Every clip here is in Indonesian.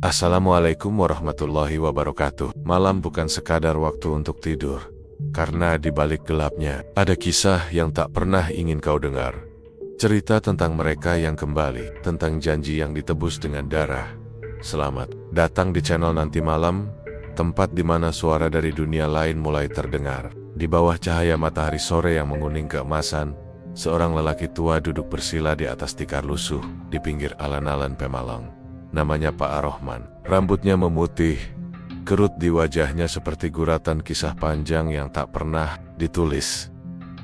Assalamualaikum warahmatullahi wabarakatuh. Malam bukan sekadar waktu untuk tidur, karena di balik gelapnya ada kisah yang tak pernah ingin kau dengar. Cerita tentang mereka yang kembali, tentang janji yang ditebus dengan darah. Selamat datang di channel Nanti Malam, tempat di mana suara dari dunia lain mulai terdengar. Di bawah cahaya matahari sore yang menguning keemasan, seorang lelaki tua duduk bersila di atas tikar lusuh di pinggir alun-alun Pemalang. Namanya Pak Ar-Rahman. Rambutnya memutih, kerut di wajahnya seperti guratan kisah panjang yang tak pernah ditulis.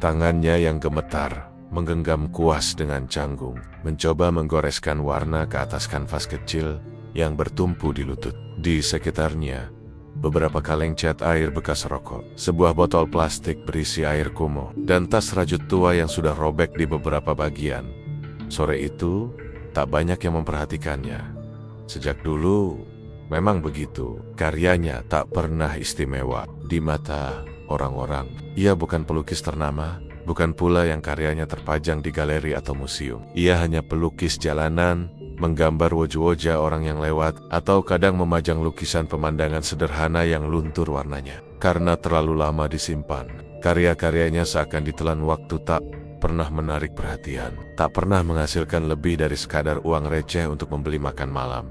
Tangannya yang gemetar menggenggam kuas dengan canggung, mencoba menggoreskan warna ke atas kanvas kecil yang bertumpu di lutut. Di sekitarnya, beberapa kaleng cat air bekas rokok, sebuah botol plastik berisi air kumo, dan tas rajut tua yang sudah robek di beberapa bagian. Sore itu, tak banyak yang memperhatikannya. Sejak dulu, memang begitu. Karyanya tak pernah istimewa di mata orang-orang. Ia bukan pelukis ternama, bukan pula yang karyanya terpajang di galeri atau museum. Ia hanya pelukis jalanan, menggambar wajah-wajah orang yang lewat, atau kadang memajang lukisan pemandangan sederhana yang luntur warnanya. Karena terlalu lama disimpan, karya-karyanya seakan ditelan waktu, tak pernah menarik perhatian, tak pernah menghasilkan lebih dari sekadar uang receh untuk membeli makan malam.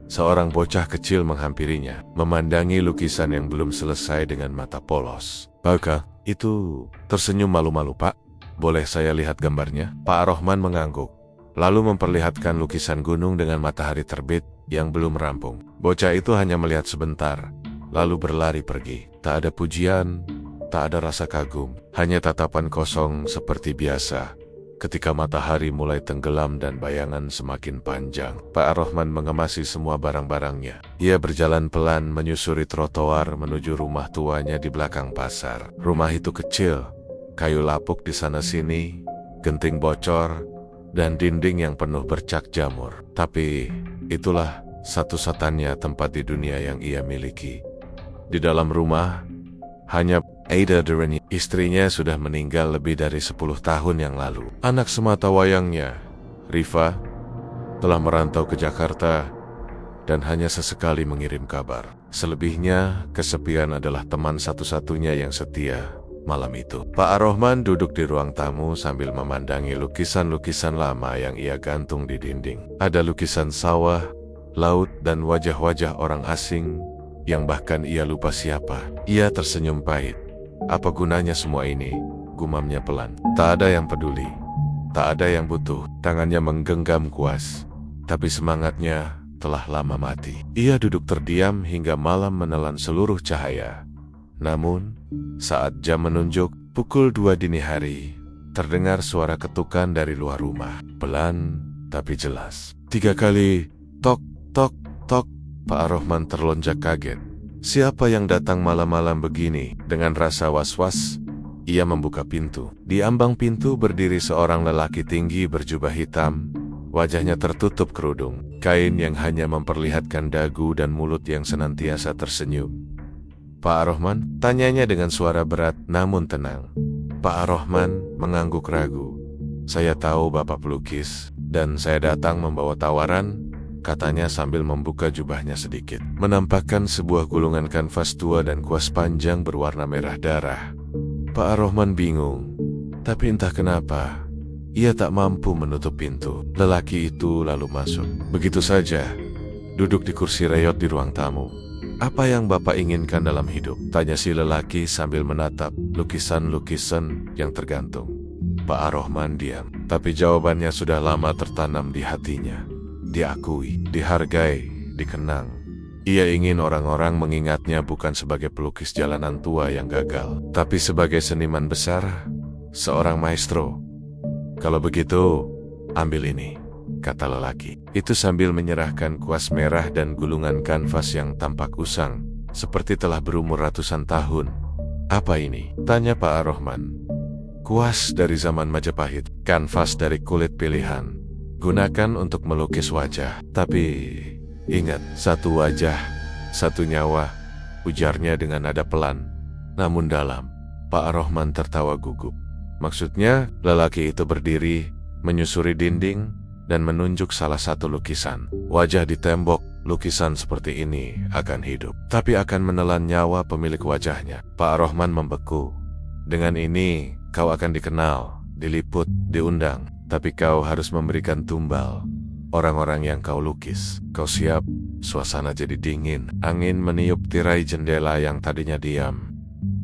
Seorang bocah kecil menghampirinya, memandangi lukisan yang belum selesai dengan mata polos. "Pakkah itu?" Tersenyum malu-malu. "Pak, boleh saya lihat gambarnya?" Pak Ar-Rahman mengangguk, lalu memperlihatkan lukisan gunung dengan matahari terbit yang belum rampung. Bocah itu hanya melihat sebentar, lalu berlari pergi. Tak ada pujian, tak ada rasa kagum, hanya tatapan kosong seperti biasa. Ketika matahari mulai tenggelam dan bayangan semakin panjang, Pak Ar-Rahman mengemasi semua barang-barangnya. Ia berjalan pelan menyusuri trotoar menuju rumah tuanya di belakang pasar. Rumah itu kecil, kayu lapuk di sana-sini, genting bocor, dan dinding yang penuh bercak jamur. Tapi itulah satu-satunya tempat di dunia yang ia miliki. Di dalam rumah, hanya Aida Dereni, istrinya, sudah meninggal lebih dari 10 tahun yang lalu. Anak semata wayangnya, Rifa, telah merantau ke Jakarta dan hanya sesekali mengirim kabar. Selebihnya, kesepian adalah teman satu-satunya yang setia malam itu. Pak Ar-Rahman duduk di ruang tamu sambil memandangi lukisan-lukisan lama yang ia gantung di dinding. Ada lukisan sawah, laut, dan wajah-wajah orang asing yang bahkan ia lupa siapa. Ia tersenyum pahit. "Apa gunanya semua ini?" gumamnya pelan. Tak ada yang peduli, tak ada yang butuh. Tangannya menggenggam kuas, tapi semangatnya telah lama mati. Ia duduk terdiam hingga malam menelan seluruh cahaya. Namun, saat jam menunjuk pukul 2 dini hari, terdengar suara ketukan dari luar rumah. Pelan tapi jelas. 3 kali, tok, tok, tok. Pak Ar-Rahman terlonjak kaget. Siapa yang datang malam-malam begini? Dengan rasa was-was, ia membuka pintu. Di ambang pintu berdiri seorang lelaki tinggi berjubah hitam. Wajahnya tertutup kerudung, kain yang hanya memperlihatkan dagu dan mulut yang senantiasa tersenyum. "Pak Ar-Rahman?" tanyanya dengan suara berat namun tenang. Pak Ar-Rahman mengangguk ragu. "Saya tahu Bapak pelukis, dan saya datang membawa tawaran," katanya sambil membuka jubahnya sedikit, menampakkan sebuah gulungan kanvas tua dan kuas panjang berwarna merah darah. Pak Ar-Rahman bingung, tapi entah kenapa ia tak mampu menutup pintu. Lelaki itu lalu masuk. Begitu saja, duduk di kursi reyot di ruang tamu. "Apa yang Bapak inginkan dalam hidup?" tanya si lelaki sambil menatap lukisan-lukisan yang tergantung. Pak Ar-Rahman diam, tapi jawabannya sudah lama tertanam di hatinya. Diakui, dihargai, dikenang. Ia ingin orang-orang mengingatnya bukan sebagai pelukis jalanan tua yang gagal, tapi sebagai seniman besar, seorang maestro. "Kalau begitu, ambil ini," kata lelaki itu sambil menyerahkan kuas merah dan gulungan kanvas yang tampak usang, seperti telah berumur ratusan tahun. "Apa ini?" tanya Pak Ar-Rahman. "Kuas dari zaman Majapahit, kanvas dari kulit pilihan. Gunakan untuk melukis wajah. Tapi ingat, satu wajah, satu nyawa," ujarnya dengan nada pelan namun dalam. Pak Ar-Rahman tertawa gugup. Maksudnya, lelaki itu berdiri, menyusuri dinding, dan menunjuk salah satu lukisan. Wajah di tembok, lukisan seperti ini akan hidup, tapi akan menelan nyawa pemilik wajahnya. Pak Rohman membeku. Dengan ini, kau akan dikenal, diliput, diundang, tapi kau harus memberikan tumbal orang-orang yang kau lukis. Kau siap? Suasana jadi dingin. Angin meniup tirai jendela yang tadinya diam.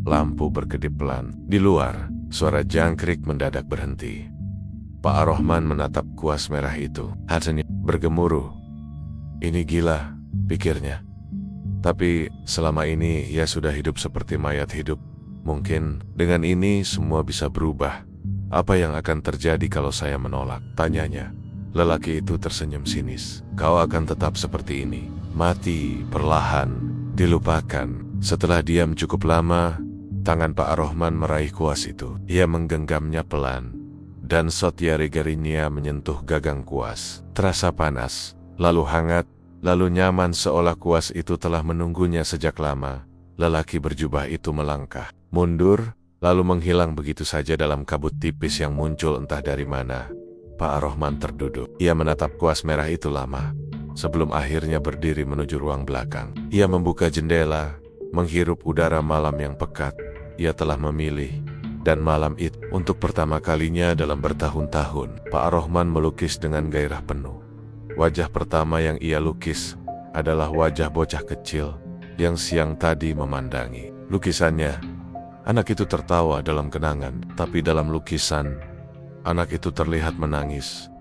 Lampu berkedip pelan. Di luar, suara jangkrik mendadak berhenti. Pak Rohman menatap kuas merah itu. Hatinya bergemuruh. Ini gila, pikirnya. Tapi selama ini ia sudah hidup seperti mayat hidup. Mungkin dengan ini semua bisa berubah. Apa yang akan terjadi kalau saya menolak? Tanyanya. Lelaki itu tersenyum sinis. Kau akan tetap seperti ini. Mati, perlahan, dilupakan. Setelah diam cukup lama, tangan Pak Rohman meraih kuas itu. Ia menggenggamnya pelan. Dan shot jari-jarinya menyentuh gagang kuas. Terasa panas, lalu hangat, lalu nyaman seolah kuas itu telah menunggunya sejak lama. Lelaki berjubah itu melangkah, mundur, lalu menghilang begitu saja dalam kabut tipis yang muncul entah dari mana. Pak Rohman terduduk. Ia menatap kuas merah itu lama, sebelum akhirnya berdiri menuju ruang belakang. Ia membuka jendela, menghirup udara malam yang pekat. Ia telah memilih. Dan malam itu, untuk pertama kalinya dalam bertahun-tahun, Pak Rohman melukis dengan gairah penuh. Wajah pertama yang ia lukis adalah wajah bocah kecil yang siang tadi memandangi. Lukisannya, anak itu tertawa dalam kenangan, tapi dalam lukisan, anak itu terlihat menangis.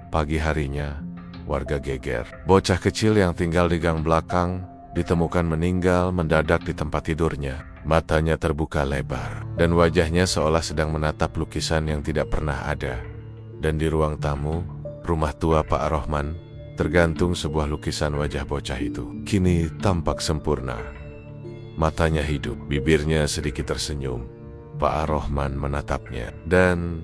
Pagi harinya, warga geger. Bocah kecil yang tinggal di gang belakang ditemukan meninggal mendadak di tempat tidurnya. Matanya terbuka lebar, dan wajahnya seolah sedang menatap lukisan yang tidak pernah ada. Dan di ruang tamu, rumah tua Pak Rohman, tergantung sebuah lukisan wajah bocah itu. Kini tampak sempurna. Matanya hidup, bibirnya sedikit tersenyum. Pak Rohman menatapnya, dan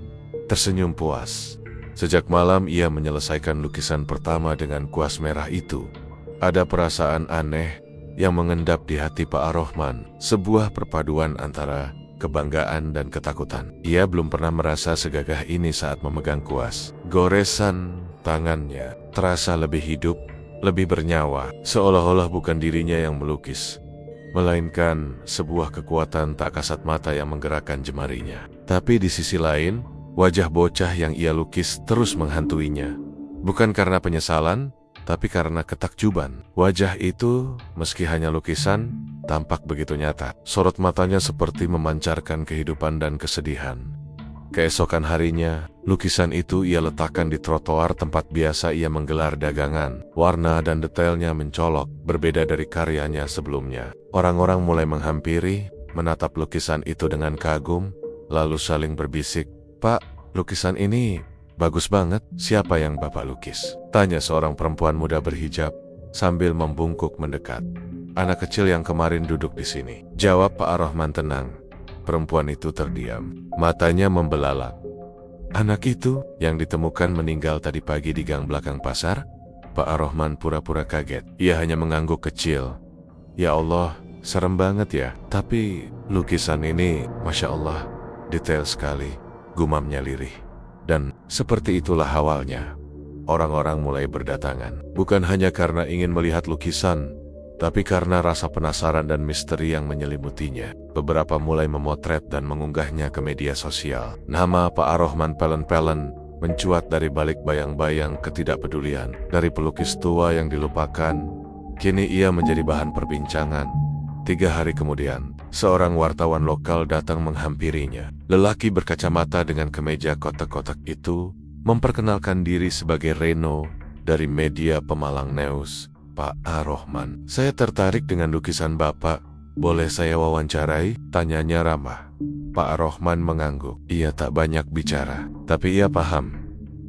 tersenyum puas. Sejak malam ia menyelesaikan lukisan pertama dengan kuas merah itu. Ada perasaan aneh yang mengendap di hati Pak Rohman, sebuah perpaduan antara kebanggaan dan ketakutan. Ia belum pernah merasa segagah ini saat memegang kuas. Goresan tangannya terasa lebih hidup, lebih bernyawa, seolah-olah bukan dirinya yang melukis, melainkan sebuah kekuatan tak kasat mata yang menggerakkan jemarinya. Tapi di sisi lain, wajah bocah yang ia lukis terus menghantuinya. Bukan karena penyesalan, tapi karena ketakjuban. Wajah itu, meski hanya lukisan, tampak begitu nyata. Sorot matanya seperti memancarkan kehidupan dan kesedihan. Keesokan harinya, lukisan itu ia letakkan di trotoar tempat biasa ia menggelar dagangan. Warna dan detailnya mencolok, berbeda dari karyanya sebelumnya. Orang-orang mulai menghampiri, menatap lukisan itu dengan kagum, lalu saling berbisik, "Pak, lukisan ini bagus banget. Siapa yang Bapak lukis?" Tanya seorang perempuan muda berhijab sambil membungkuk mendekat. "Anak kecil yang kemarin duduk di sini," jawab Pak Rohman tenang. Perempuan itu terdiam, matanya membelalak. "Anak itu yang ditemukan meninggal tadi pagi di gang belakang pasar?" Pak Rohman pura-pura kaget. Ia hanya mengangguk kecil. "Ya Allah, serem banget ya. Tapi lukisan ini, Masya Allah, detail sekali," gumamnya lirih. Dan seperti itulah awalnya. Orang-orang mulai berdatangan. Bukan hanya karena ingin melihat lukisan, tapi karena rasa penasaran dan misteri yang menyelimutinya. Beberapa mulai memotret dan mengunggahnya ke media sosial. Nama Pak Rohman Pelen-Pelen mencuat dari balik bayang-bayang ketidakpedulian. Dari pelukis tua yang dilupakan, kini ia menjadi bahan perbincangan. 3 hari kemudian, seorang wartawan lokal datang menghampirinya. Lelaki berkacamata dengan kemeja kotak-kotak itu memperkenalkan diri sebagai Reno dari media Pemalang News. "Pak Rohman, saya tertarik dengan lukisan Bapak. Boleh saya wawancarai?" tanyanya ramah. Pak Rohman mengangguk. Ia tak banyak bicara, tapi ia paham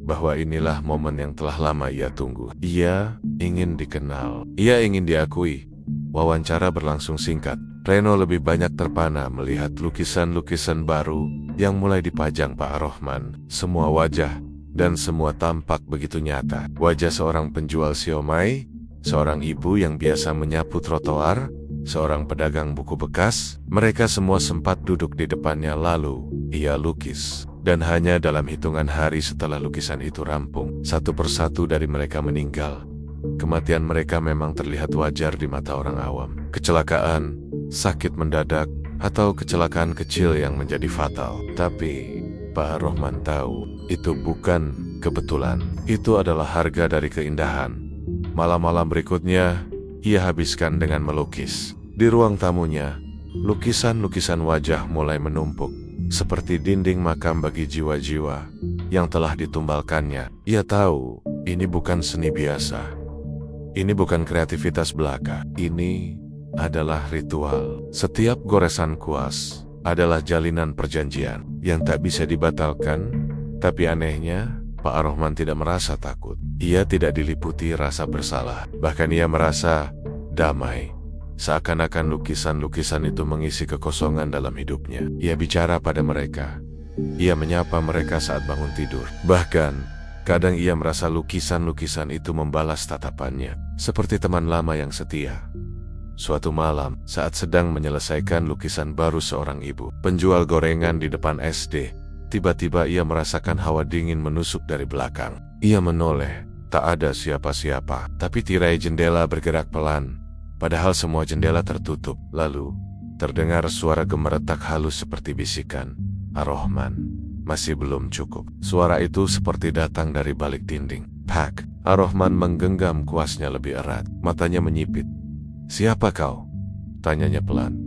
bahwa inilah momen yang telah lama ia tunggu. Ia ingin dikenal, ia ingin diakui. Wawancara berlangsung singkat. Reno lebih banyak terpana melihat lukisan-lukisan baru yang mulai dipajang Pak Rohman. Semua wajah dan semua tampak begitu nyata. Wajah seorang penjual siomay, seorang ibu yang biasa menyapu trotoar, seorang pedagang buku bekas. Mereka semua sempat duduk di depannya lalu ia lukis. Dan hanya dalam hitungan hari setelah lukisan itu rampung, satu persatu dari mereka meninggal. kematian mereka memang terlihat wajar di mata orang awam. Kecelakaan, sakit mendadak, atau kecelakaan kecil yang menjadi fatal. Tapi Pak Rohman tahu itu bukan kebetulan. Itu adalah harga dari keindahan. Malam-malam berikutnya, ia habiskan dengan melukis. Di ruang tamunya, lukisan-lukisan wajah mulai menumpuk, seperti dinding makam bagi jiwa-jiwa yang telah ditumbalkannya. Ia tahu ini bukan seni biasa. Ini bukan kreativitas belaka. Ini adalah ritual. Setiap goresan kuas adalah jalinan perjanjian yang tak bisa dibatalkan. Tapi anehnya, Pak Rohman tidak merasa takut. Ia tidak diliputi rasa bersalah. Bahkan ia merasa damai. Seakan-akan lukisan-lukisan itu mengisi kekosongan dalam hidupnya. Ia bicara pada mereka. Ia menyapa mereka saat bangun tidur. Bahkan, kadang ia merasa lukisan-lukisan itu membalas tatapannya, seperti teman lama yang setia. Suatu malam, saat sedang menyelesaikan lukisan baru seorang ibu, penjual gorengan di depan SD, tiba-tiba ia merasakan hawa dingin menusuk dari belakang. Ia menoleh, tak ada siapa-siapa, tapi tirai jendela bergerak pelan. Padahal semua jendela tertutup. Lalu, terdengar suara gemeretak halus seperti bisikan. Ar-Rohman, masih belum cukup. Suara itu seperti datang dari balik dinding. Pak, Ar-Rohman menggenggam kuasnya lebih erat. Matanya menyipit. Siapa kau? Tanyanya pelan.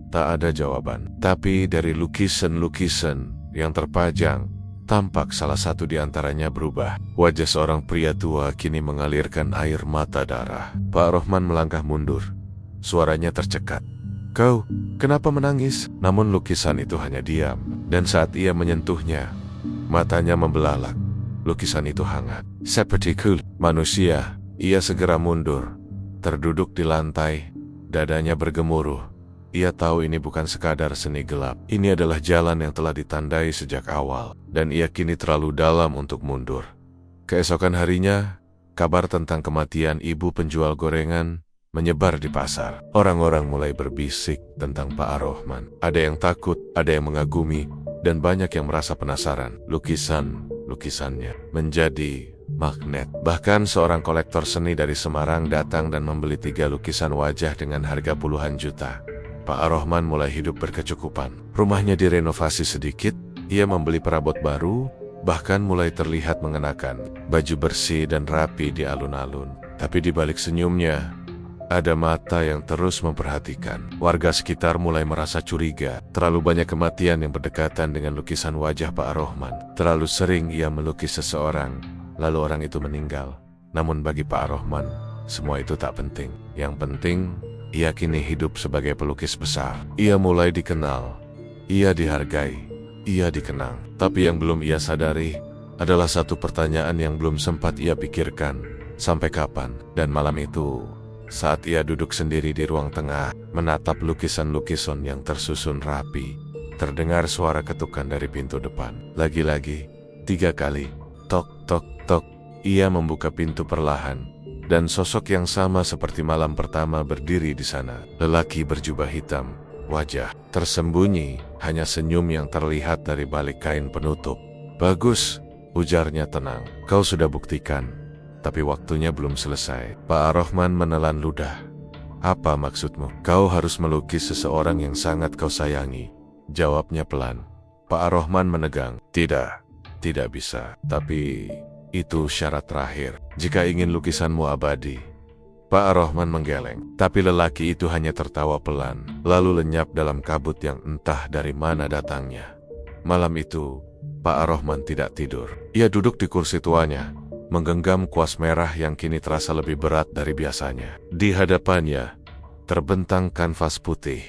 Tak ada jawaban. Tapi dari lukisan-lukisan yang terpajang, tampak salah satu di antaranya berubah. Wajah seorang pria tua kini mengalirkan air mata darah. Pak Rohman melangkah mundur. Suaranya tercekat. Kau, kenapa menangis? Namun lukisan itu hanya diam. Dan saat ia menyentuhnya, matanya membelalak. Lukisan itu hangat. Seperti kul manusia, ia segera mundur. Terduduk di lantai, dadanya bergemuruh. Ia tahu ini bukan sekadar seni gelap. Ini adalah jalan yang telah ditandai sejak awal. Dan ia kini terlalu dalam untuk mundur. Keesokan harinya, kabar tentang kematian ibu penjual gorengan menyebar di pasar. Orang-orang mulai berbisik tentang Pak Ar-Rohman. Ada yang takut, ada yang mengagumi, dan banyak yang merasa penasaran. Lukisannya menjadi magnet. Bahkan seorang kolektor seni dari Semarang datang dan membeli 3 lukisan wajah dengan harga puluhan juta. Pak Ar-Rohman mulai hidup berkecukupan. Rumahnya direnovasi sedikit, ia membeli perabot baru, bahkan mulai terlihat mengenakan baju bersih dan rapi di alun-alun. Tapi di balik senyumnya, ada mata yang terus memperhatikan. Warga sekitar mulai merasa curiga. Terlalu banyak kematian yang berdekatan dengan lukisan wajah Pak Ar-Rohman. Terlalu sering ia melukis seseorang, lalu orang itu meninggal. Namun bagi Pak Ar-Rohman, semua itu tak penting. Yang penting, ia kini hidup sebagai pelukis besar. Ia mulai dikenal, ia dihargai, ia dikenang. Tapi yang belum ia sadari adalah satu pertanyaan yang belum sempat ia pikirkan. Sampai kapan? Dan malam itu, saat ia duduk sendiri di ruang tengah, menatap lukisan-lukisan yang tersusun rapi, terdengar suara ketukan dari pintu depan. Lagi-lagi, 3 kali. Tok, tok, tok. Ia membuka pintu perlahan. Dan sosok yang sama seperti malam pertama berdiri di sana. Lelaki berjubah hitam, wajah tersembunyi, hanya senyum yang terlihat dari balik kain penutup. Bagus, ujarnya tenang. Kau sudah buktikan, tapi waktunya belum selesai. Pak Ar-Rohman menelan ludah. Apa maksudmu? Kau harus melukis seseorang yang sangat kau sayangi. Jawabnya pelan. Pak Ar-Rohman menegang. Tidak bisa. Tapi itu syarat terakhir. Jika ingin lukisanmu abadi. Pak Ar-Rohman menggeleng. Tapi lelaki itu hanya tertawa pelan, lalu lenyap dalam kabut yang entah dari mana datangnya. Malam itu, Pak Ar-Rohman tidak tidur. Ia duduk di kursi tuanya, menggenggam kuas merah yang kini terasa lebih berat dari biasanya. Di hadapannya, terbentang kanvas putih.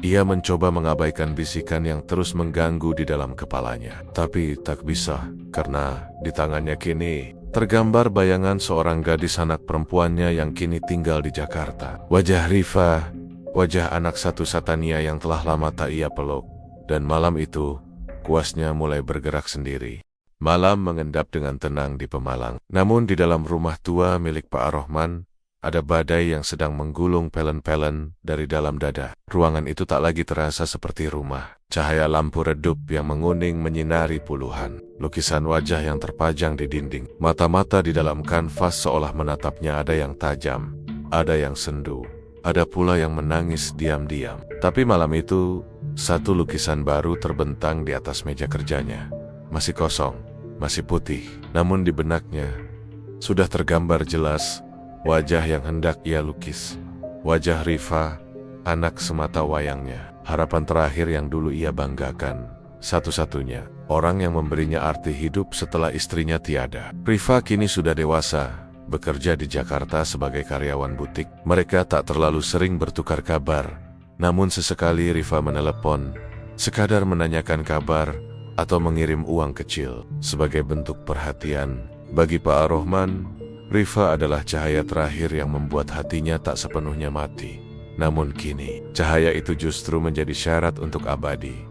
Ia mencoba mengabaikan bisikan yang terus mengganggu di dalam kepalanya. Tapi tak bisa, karena di tangannya kini tergambar bayangan seorang gadis anak perempuannya yang kini tinggal di Jakarta. Wajah Rifa, wajah anak satu Satania yang telah lama tak ia peluk. Dan malam itu, kuasnya mulai bergerak sendiri. Malam mengendap dengan tenang di Pemalang. Namun di dalam rumah tua milik Pak Ar-Rohman, Ada badai yang sedang menggulung pelen-pelen dari dalam dada. Ruangan itu tak lagi terasa seperti rumah. Cahaya lampu redup yang menguning menyinari puluhan lukisan wajah yang terpajang di dinding. Mata-mata di dalam kanvas seolah menatapnya, ada yang tajam, ada yang sendu, ada pula yang menangis diam-diam. Tapi malam itu, satu lukisan baru terbentang di atas meja kerjanya. Masih kosong, masih putih, namun di benaknya sudah tergambar jelas wajah yang hendak ia lukis. Wajah Rifa, anak semata wayangnya. Harapan terakhir yang dulu ia banggakan. Satu-satunya orang yang memberinya arti hidup setelah istrinya tiada. Rifa kini sudah dewasa, bekerja di Jakarta sebagai karyawan butik. Mereka tak terlalu sering bertukar kabar. Namun sesekali Rifa menelepon, sekadar menanyakan kabar atau mengirim uang kecil sebagai bentuk perhatian. Bagi Pak Ar-Rahman, Rifa adalah cahaya terakhir yang membuat hatinya tak sepenuhnya mati. Namun kini, cahaya itu justru menjadi syarat untuk abadi.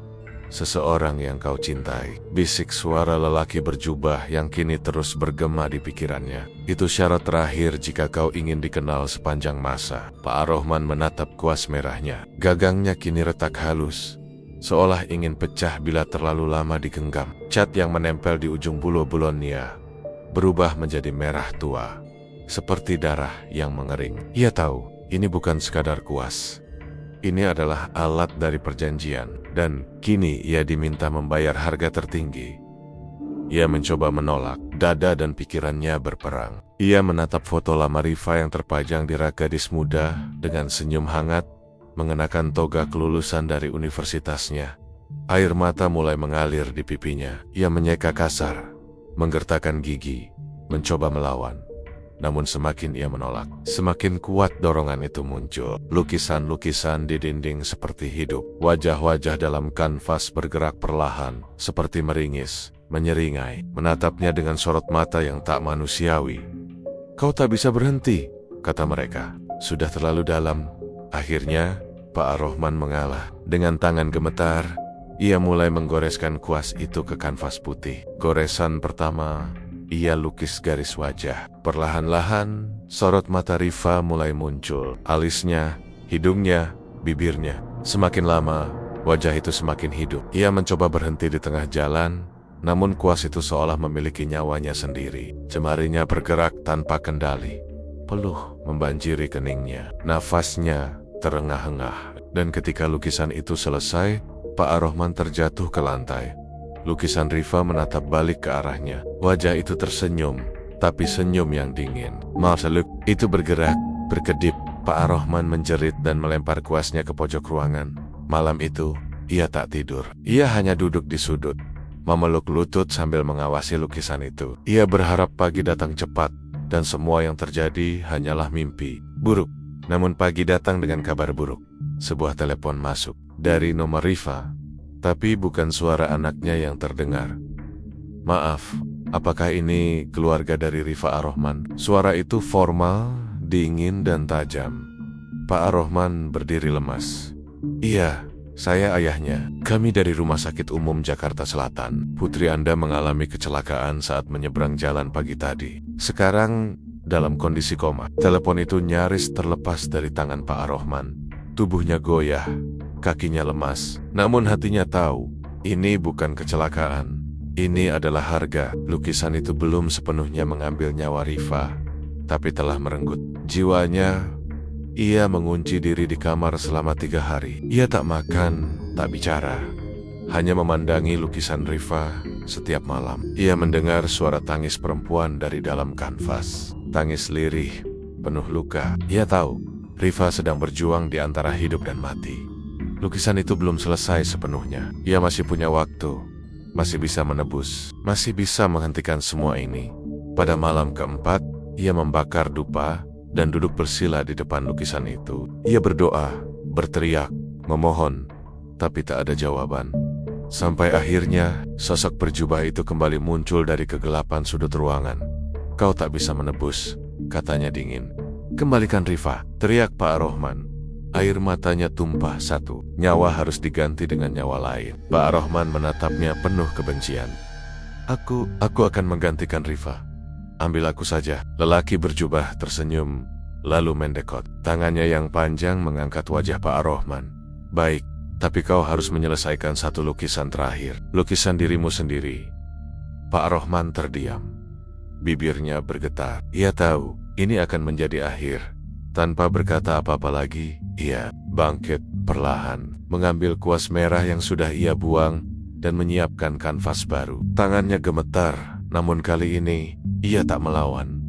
Seseorang yang kau cintai, bisik suara lelaki berjubah yang kini terus bergema di pikirannya. Itu syarat terakhir jika kau ingin dikenal sepanjang masa. Pak Ar-Rahman menatap kuas merahnya. Gagangnya kini retak halus, seolah ingin pecah bila terlalu lama digenggam. Cat yang menempel di ujung bulu-bulonnya berubah menjadi merah tua, seperti darah yang mengering. Ia tahu, ini bukan sekadar kuas. Ini adalah alat dari perjanjian, dan kini ia diminta membayar harga tertinggi. Ia mencoba menolak, dada dan pikirannya berperang. Ia menatap foto lama Rifa yang terpajang di rak gadis muda dengan senyum hangat, mengenakan toga kelulusan dari universitasnya. Air mata mulai mengalir di pipinya. Ia menyeka kasar, menggertakkan gigi, mencoba melawan. Namun semakin ia menolak, semakin kuat dorongan itu muncul. Lukisan-lukisan di dinding seperti hidup. Wajah-wajah dalam kanvas bergerak perlahan, seperti meringis, menyeringai, menatapnya dengan sorot mata yang tak manusiawi. Kau tak bisa berhenti, kata mereka. Sudah terlalu dalam. Akhirnya, Pak Ar-Rahman mengalah. Dengan tangan gemetar, ia mulai menggoreskan kuas itu ke kanvas putih. Goresan pertama, ia lukis garis wajah. Perlahan-lahan, sorot mata Rifa mulai muncul. Alisnya, hidungnya, bibirnya. Semakin lama, wajah itu semakin hidup. Ia mencoba berhenti di tengah jalan, namun kuas itu seolah memiliki nyawanya sendiri. Jemarinya bergerak tanpa kendali. Peluh membanjiri keningnya. Nafasnya terengah-engah. Dan ketika lukisan itu selesai, Pak Ar-Rahman terjatuh ke lantai. Lukisan Rifa menatap balik ke arahnya. Wajah itu tersenyum, tapi senyum yang dingin. Makhluk itu bergerak, berkedip. Pak Ar-Rahman menjerit dan melempar kuasnya ke pojok ruangan. Malam itu, ia tak tidur. Ia hanya duduk di sudut, memeluk lutut sambil mengawasi lukisan itu. Ia berharap pagi datang cepat, dan semua yang terjadi hanyalah mimpi buruk. Namun pagi datang dengan kabar buruk. Sebuah telepon masuk dari nomor Rifa, tapi bukan suara anaknya yang terdengar. Maaf, apakah ini keluarga dari Rifa Ar-Rahman? Suara itu formal, dingin dan tajam. Pak Ar-Rahman berdiri lemas. Iya, saya ayahnya. Kami dari Rumah Sakit Umum Jakarta Selatan. Putri Anda mengalami kecelakaan saat menyeberang jalan pagi tadi. Sekarang dalam kondisi koma. Telepon itu nyaris terlepas dari tangan Pak Ar-Rahman. Tubuhnya goyah, kakinya lemas. Namun hatinya tahu, ini bukan kecelakaan. Ini adalah harga. Lukisan itu belum sepenuhnya mengambil nyawa Rifa, tapi telah merenggut jiwanya. Ia mengunci diri di kamar selama 3 hari. Ia tak makan, tak bicara, hanya memandangi lukisan Rifa setiap malam. Ia mendengar suara tangis perempuan dari dalam kanvas. Tangis lirih, penuh luka. Ia tahu, Rifa sedang berjuang di antara hidup dan mati. Lukisan itu belum selesai sepenuhnya. Ia masih punya waktu, masih bisa menebus, masih bisa menghentikan semua ini. Pada malam keempat, ia membakar dupa dan duduk bersila di depan lukisan itu. Ia berdoa, berteriak, memohon, tapi tak ada jawaban. Sampai akhirnya, sosok berjubah itu kembali muncul dari kegelapan sudut ruangan. Kau tak bisa menebus, katanya dingin. Kembalikan Rifa, teriak Pak Ar-Rahman. Air matanya tumpah satu. Nyawa harus diganti dengan nyawa lain. Pak Ar-Rahman menatapnya penuh kebencian. Aku akan menggantikan Rifa. Ambil aku saja. Lelaki berjubah tersenyum, lalu mendekot. Tangannya yang panjang mengangkat wajah Pak Ar-Rahman. Baik, tapi kau harus menyelesaikan satu lukisan terakhir. Lukisan dirimu sendiri. Pak Ar-Rahman terdiam. Bibirnya bergetar. Ia tahu, ini akan menjadi akhir. Tanpa berkata apa-apa lagi, ia bangkit perlahan, mengambil kuas merah yang sudah ia buang, dan menyiapkan kanvas baru. Tangannya gemetar, namun kali ini, ia tak melawan.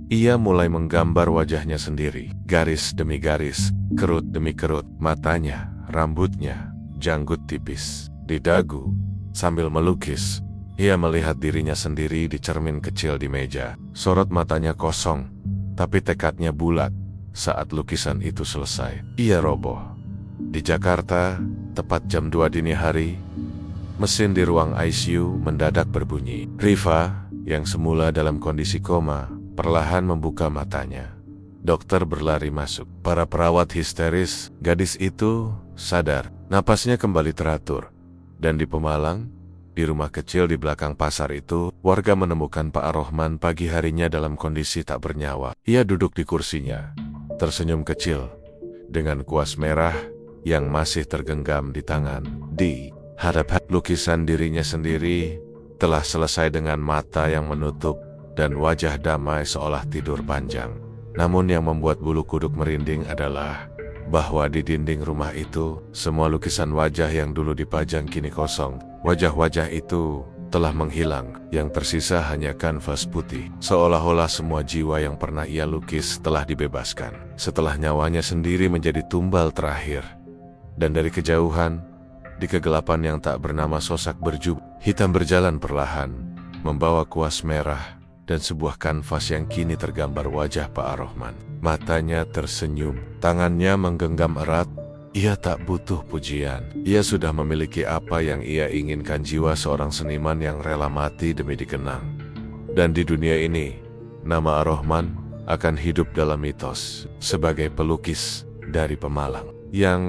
Ia mulai menggambar wajahnya sendiri, garis demi garis, kerut demi kerut, matanya, rambutnya, janggut tipis, di dagu. Sambil melukis, ia melihat dirinya sendiri di cermin kecil di meja. Sorot matanya kosong, tapi tekadnya bulat. Saat lukisan itu selesai, ia roboh. Di Jakarta, tepat jam 2 dini hari, mesin di ruang ICU mendadak berbunyi. Rifa, yang semula dalam kondisi koma, perlahan membuka matanya. Dokter berlari masuk. Para perawat histeris. Gadis itu sadar. Napasnya kembali teratur. Dan di Pemalang, di rumah kecil di belakang pasar itu, warga menemukan Pak Ar-Rahman pagi harinya dalam kondisi tak bernyawa. Ia duduk di kursinya, tersenyum kecil, dengan kuas merah yang masih tergenggam di tangan. Di hadapan lukisan dirinya sendiri telah selesai dengan mata yang menutup dan wajah damai seolah tidur panjang. Namun yang membuat bulu kuduk merinding adalah bahwa di dinding rumah itu, semua lukisan wajah yang dulu dipajang kini kosong. Wajah-wajah itu telah menghilang, yang tersisa hanya kanvas putih. Seolah-olah semua jiwa yang pernah ia lukis telah dibebaskan, setelah nyawanya sendiri menjadi tumbal terakhir. Dan dari kejauhan, di kegelapan yang tak bernama, sosok berjubah hitam berjalan perlahan, membawa kuas merah dan sebuah kanvas yang kini tergambar wajah Pak Ar-Rahman. Matanya tersenyum, tangannya menggenggam erat. Ia tak butuh pujian. Ia sudah memiliki apa yang ia inginkan, jiwa seorang seniman yang rela mati demi dikenang. Dan di dunia ini, nama Ar-Rahman akan hidup dalam mitos sebagai pelukis dari Pemalang, yang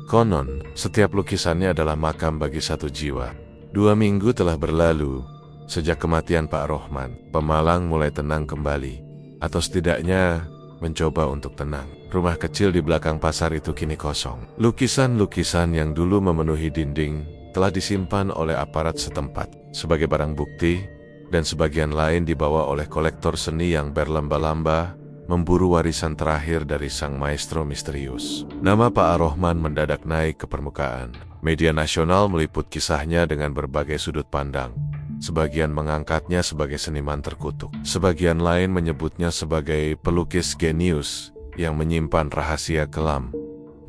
konon setiap lukisannya adalah makam bagi satu jiwa. 2 minggu telah berlalu sejak kematian Pak Ar-Rahman. Pemalang mulai tenang kembali, atau setidaknya mencoba untuk tenang. Rumah kecil di belakang pasar itu kini kosong. Lukisan-lukisan yang dulu memenuhi dinding telah disimpan oleh aparat setempat sebagai barang bukti, dan sebagian lain dibawa oleh kolektor seni yang berlamba-lamba memburu warisan terakhir dari sang maestro misterius. Nama Pak Ar-Rahman mendadak naik ke permukaan. Media nasional meliput kisahnya dengan berbagai sudut pandang. Sebagian mengangkatnya sebagai seniman terkutuk. Sebagian lain menyebutnya sebagai pelukis genius yang menyimpan rahasia kelam.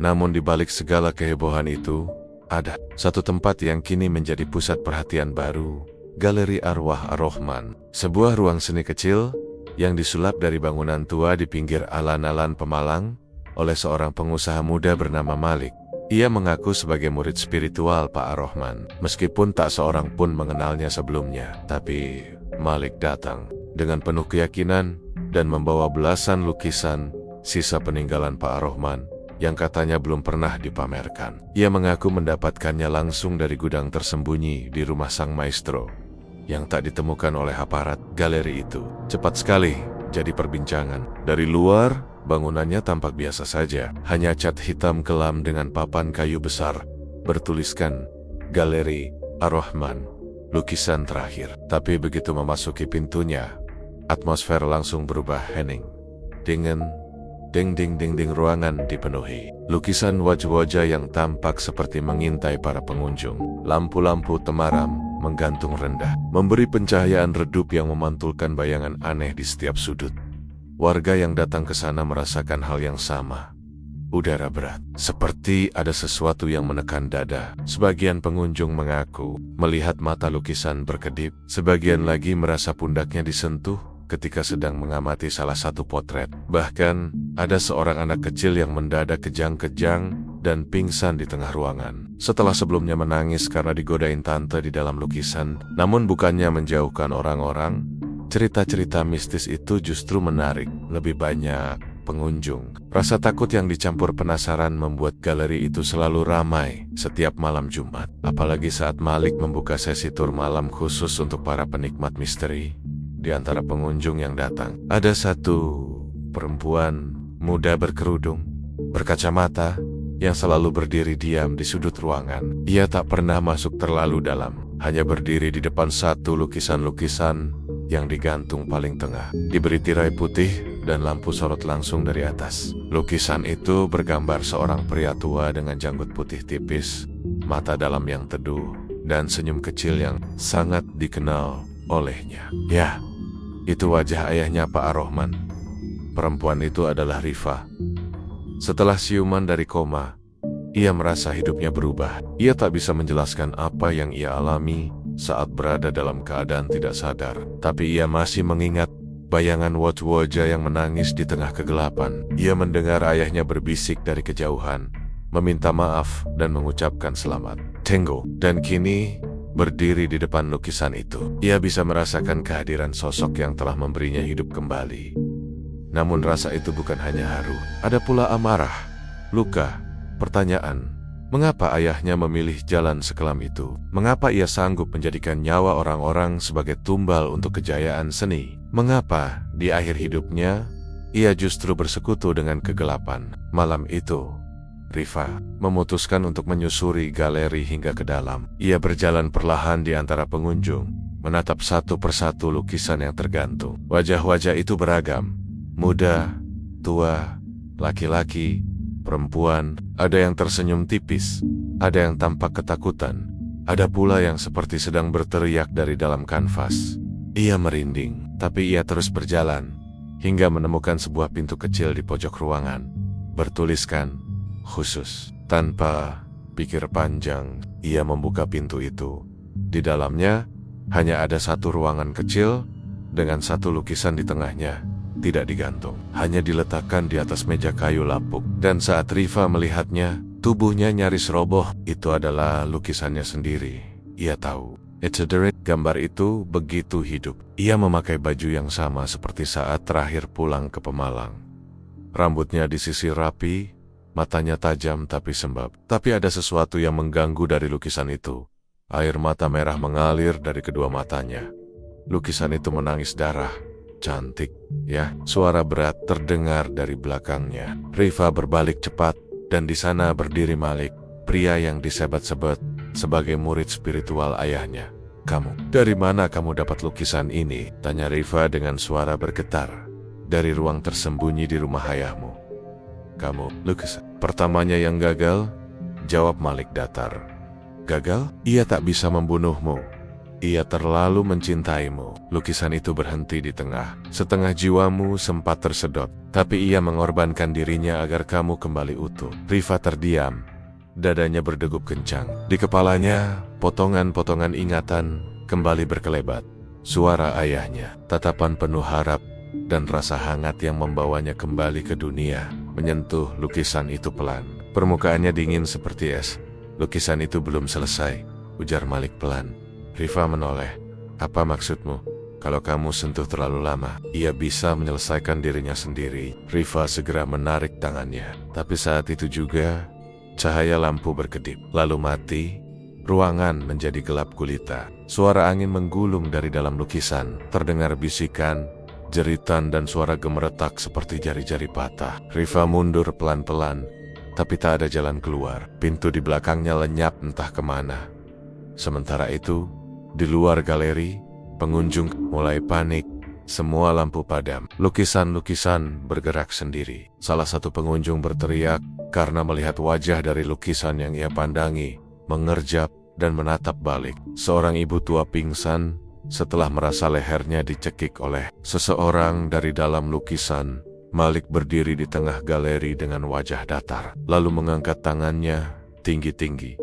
Namun di balik segala kehebohan itu, ada satu tempat yang kini menjadi pusat perhatian baru. Galeri Arwah Ar-Rahman. Sebuah ruang seni kecil yang disulap dari bangunan tua di pinggir alun-alun Pemalang oleh seorang pengusaha muda bernama Malik. Ia mengaku sebagai murid spiritual Pak Ar-Rahman, meskipun tak seorang pun mengenalnya sebelumnya. Tapi Malik datang dengan penuh keyakinan dan membawa belasan lukisan sisa peninggalan Pak Ar-Rahman yang katanya belum pernah dipamerkan. Ia mengaku mendapatkannya langsung dari gudang tersembunyi di rumah sang maestro yang tak ditemukan oleh aparat. Galeri itu cepat sekali jadi perbincangan. Dari luar, bangunannya tampak biasa saja, hanya cat hitam kelam dengan papan kayu besar bertuliskan Galeri Ar-Rahman, lukisan terakhir. Tapi begitu memasuki pintunya, atmosfer langsung berubah hening. Ding-ding ruangan dipenuhi lukisan wajah-wajah yang tampak seperti mengintai para pengunjung. Lampu-lampu temaram menggantung rendah, memberi pencahayaan redup yang memantulkan bayangan aneh di setiap sudut. Warga yang datang ke sana merasakan hal yang sama. Udara berat, seperti ada sesuatu yang menekan dada. Sebagian pengunjung mengaku melihat mata lukisan berkedip. Sebagian lagi merasa pundaknya disentuh ketika sedang mengamati salah satu potret. Bahkan, ada seorang anak kecil yang mendadak kejang-kejang dan pingsan di tengah ruangan. Setelah sebelumnya menangis karena digodain tante di dalam lukisan, namun bukannya menjauhkan orang-orang, cerita-cerita mistis itu justru menarik lebih banyak pengunjung. Rasa takut yang dicampur penasaran membuat galeri itu selalu ramai setiap malam Jumat. Apalagi saat Malik membuka sesi tur malam khusus untuk para penikmat misteri. Di antara pengunjung yang datang, ada satu perempuan muda berkerudung, berkacamata, yang selalu berdiri diam di sudut ruangan. Ia tak pernah masuk terlalu dalam, hanya berdiri di depan satu lukisan-lukisan yang digantung paling tengah. Diberi tirai putih dan lampu sorot langsung dari atas. Lukisan itu bergambar seorang pria tua dengan janggut putih tipis, mata dalam yang teduh, dan senyum kecil yang sangat dikenal olehnya. Ya, itu wajah ayahnya Pak Ar-Rahman. Perempuan itu adalah Rifa. Setelah siuman dari koma, ia merasa hidupnya berubah. Ia tak bisa menjelaskan apa yang ia alami saat berada dalam keadaan tidak sadar. Tapi ia masih mengingat bayangan wajah yang menangis di tengah kegelapan. Ia mendengar ayahnya berbisik dari kejauhan, meminta maaf dan mengucapkan selamat. Tenggo. Dan kini berdiri di depan lukisan itu. Ia bisa merasakan kehadiran sosok yang telah memberinya hidup kembali. Namun rasa itu bukan hanya haru, ada pula amarah, luka, pertanyaan. Mengapa ayahnya memilih jalan sekelam itu? Mengapa ia sanggup menjadikan nyawa orang-orang sebagai tumbal untuk kejayaan seni? Mengapa di akhir hidupnya ia justru bersekutu dengan kegelapan? Malam itu, Rifa memutuskan untuk menyusuri galeri hingga ke dalam. Ia berjalan perlahan di antara pengunjung, menatap satu persatu lukisan yang tergantung. Wajah-wajah itu beragam. Muda, tua, laki-laki, perempuan, ada yang tersenyum tipis, ada yang tampak ketakutan, ada pula yang seperti sedang berteriak dari dalam kanvas. Ia merinding, tapi ia terus berjalan, hingga menemukan sebuah pintu kecil di pojok ruangan, bertuliskan, khusus. Tanpa pikir panjang, ia membuka pintu itu. Di dalamnya, hanya ada satu ruangan kecil, dengan satu lukisan di tengahnya. Tidak digantung, hanya diletakkan di atas meja kayu lapuk. Dan saat Rifa melihatnya, tubuhnya nyaris roboh. Itu adalah lukisannya sendiri. Ia tahu, it's a direct. Gambar itu begitu hidup. Ia memakai baju yang sama seperti saat terakhir pulang ke Pemalang. Rambutnya disisir rapi, matanya tajam tapi sembab. Tapi ada sesuatu yang mengganggu dari lukisan itu. Air mata merah mengalir dari kedua matanya. Lukisan itu menangis darah. Cantik, ya. Suara berat terdengar dari belakangnya. Rifa berbalik cepat, dan di sana berdiri Malik, pria yang disebat-sebat sebagai murid spiritual ayahnya. "Kamu, dari mana kamu dapat lukisan ini?" tanya Rifa dengan suara bergetar. "Dari ruang tersembunyi di rumah ayahmu." "Kamu, lukisan pertamanya yang gagal?" jawab Malik datar. "Gagal? Ia tak bisa membunuhmu. Ia terlalu mencintaimu." Lukisan itu berhenti di tengah. "Setengah jiwamu sempat tersedot, tapi ia mengorbankan dirinya agar kamu kembali utuh." Rifa terdiam. Dadanya berdegup kencang. Di kepalanya, potongan-potongan ingatan kembali berkelebat. Suara ayahnya, tatapan penuh harap, dan rasa hangat yang membawanya kembali ke dunia, menyentuh lukisan itu pelan. Permukaannya dingin seperti es. "Lukisan itu belum selesai," ujar Malik pelan. Rifa menoleh. "Apa maksudmu? Kalau kamu sentuh terlalu lama, ia bisa menyelesaikan dirinya sendiri." Rifa segera menarik tangannya. Tapi saat itu juga, cahaya lampu berkedip, lalu mati. Ruangan menjadi gelap gulita. Suara angin menggulung dari dalam lukisan. Terdengar bisikan, jeritan, dan suara gemeretak seperti jari-jari patah. Rifa mundur pelan-pelan, tapi tak ada jalan keluar. Pintu di belakangnya lenyap entah kemana. Sementara itu, di luar galeri, pengunjung mulai panik. Semua lampu padam. Lukisan-lukisan bergerak sendiri. Salah satu pengunjung berteriak karena melihat wajah dari lukisan yang ia pandangi, mengerjap dan menatap balik. Seorang ibu tua pingsan setelah merasa lehernya dicekik oleh seseorang dari dalam lukisan. Malik berdiri di tengah galeri dengan wajah datar, lalu mengangkat tangannya tinggi-tinggi.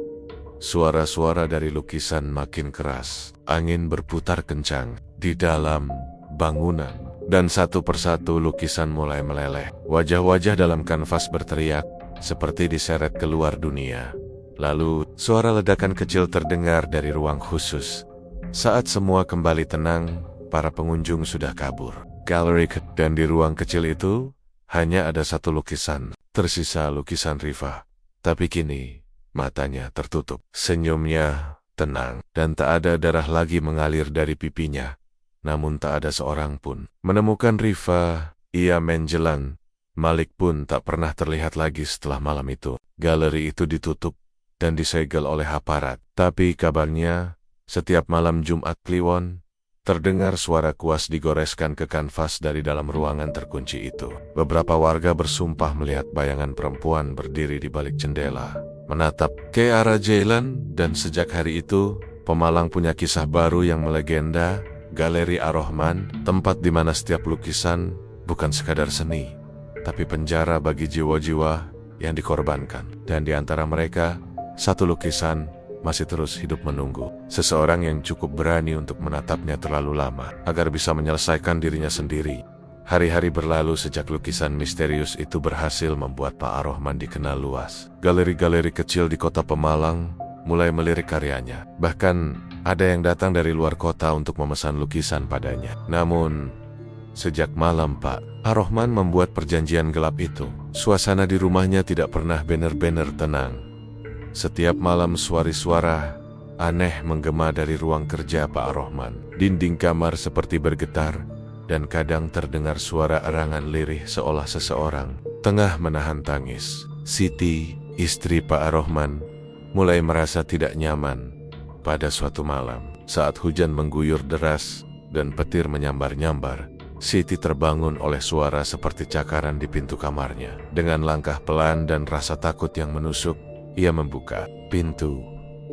Suara-suara dari lukisan makin keras. Angin berputar kencang di dalam bangunan, dan satu persatu lukisan mulai meleleh. Wajah-wajah dalam kanvas berteriak, seperti diseret keluar dunia. Lalu, suara ledakan kecil terdengar dari ruang khusus. Saat semua kembali tenang, para pengunjung sudah kabur. Galeri, dan di ruang kecil itu, hanya ada satu lukisan. Tersisa lukisan Rifa. Tapi kini, matanya tertutup. Senyumnya tenang, dan tak ada darah lagi mengalir dari pipinya. Namun tak ada seorang pun. Menemukan Rifa, Ia menjelan. Malik pun tak pernah terlihat lagi setelah malam itu. Galeri itu ditutup dan disegel oleh aparat. Tapi kabarnya, setiap malam Jumat Kliwon, terdengar suara kuas digoreskan ke kanvas dari dalam ruangan terkunci itu. Beberapa warga bersumpah melihat bayangan perempuan berdiri di balik jendela, menatap ke arah jalan, dan sejak hari itu, Pemalang punya kisah baru yang melegenda, Galeri Ar-Rahman, tempat di mana setiap lukisan bukan sekadar seni, tapi penjara bagi jiwa-jiwa yang dikorbankan. Dan di antara mereka, satu lukisan masih terus hidup menunggu. Seseorang yang cukup berani untuk menatapnya terlalu lama, agar bisa menyelesaikan dirinya sendiri. Hari-hari berlalu sejak lukisan misterius itu berhasil membuat Pak Ar-Rahman dikenal luas. Galeri-galeri kecil di kota Pemalang mulai melirik karyanya. Bahkan ada yang datang dari luar kota untuk memesan lukisan padanya. Namun, sejak malam Pak Ar-Rahman membuat perjanjian gelap itu, suasana di rumahnya tidak pernah benar-benar tenang. Setiap malam suara aneh menggema dari ruang kerja Pak Ar-Rahman. Dinding kamar seperti bergetar, dan kadang terdengar suara erangan lirih seolah seseorang tengah menahan tangis. Siti, istri Pak Ar-Rahman, mulai merasa tidak nyaman pada suatu malam. Saat hujan mengguyur deras dan petir menyambar-nyambar, Siti terbangun oleh suara seperti cakaran di pintu kamarnya. Dengan langkah pelan dan rasa takut yang menusuk, ia membuka pintu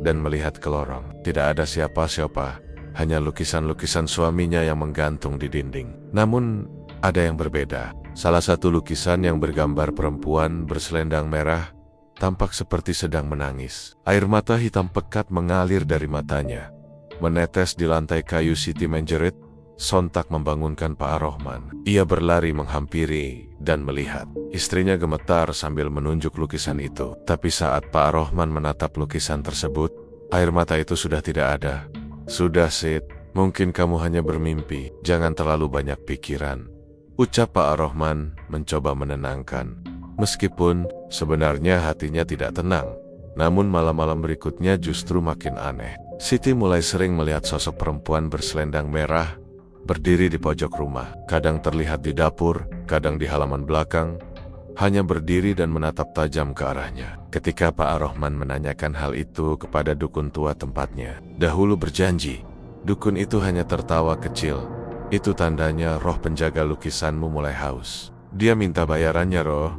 dan melihat ke lorong. Tidak ada siapa-siapa, hanya lukisan-lukisan suaminya yang menggantung di dinding. Namun, ada yang berbeda. Salah satu lukisan yang bergambar perempuan berselendang merah tampak seperti sedang menangis. Air mata hitam pekat mengalir dari matanya, menetes di lantai kayu. Siti menjerit, sontak membangunkan Pak Ar-Rahman. Ia berlari menghampiri dan melihat. Istrinya gemetar sambil menunjuk lukisan itu. Tapi saat Pak Ar-Rahman menatap lukisan tersebut, air mata itu sudah tidak ada. "Sudah, Sid, mungkin kamu hanya bermimpi. Jangan terlalu banyak pikiran," ucap Pak Ar-Rahman mencoba menenangkan. Meskipun sebenarnya hatinya tidak tenang, namun malam-malam berikutnya justru makin aneh. Siti mulai sering melihat sosok perempuan berselendang merah berdiri di pojok rumah. Kadang terlihat di dapur, kadang di halaman belakang, hanya berdiri dan menatap tajam ke arahnya. Ketika Pak Ar-Rahman menanyakan hal itu kepada dukun tua tempatnya, dahulu berjanji, dukun itu hanya tertawa kecil. "Itu tandanya roh penjaga lukisanmu mulai haus. Dia minta bayarannya, roh."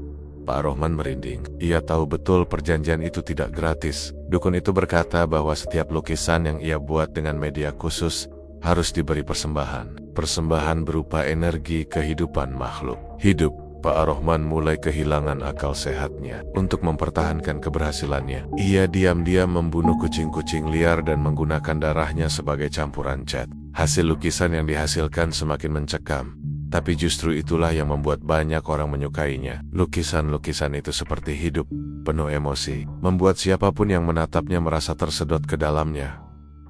Pak Ar-Rahman merinding. Ia tahu betul perjanjian itu tidak gratis. Dukun itu berkata bahwa setiap lukisan yang ia buat dengan media khusus harus diberi persembahan. Persembahan berupa energi kehidupan makhluk hidup. Pak Ar-Rahman mulai kehilangan akal sehatnya. Untuk mempertahankan keberhasilannya, ia diam-diam membunuh kucing-kucing liar dan menggunakan darahnya sebagai campuran cat. Hasil lukisan yang dihasilkan semakin mencekam, tapi justru itulah yang membuat banyak orang menyukainya. Lukisan-lukisan itu seperti hidup, penuh emosi, membuat siapapun yang menatapnya merasa tersedot ke dalamnya.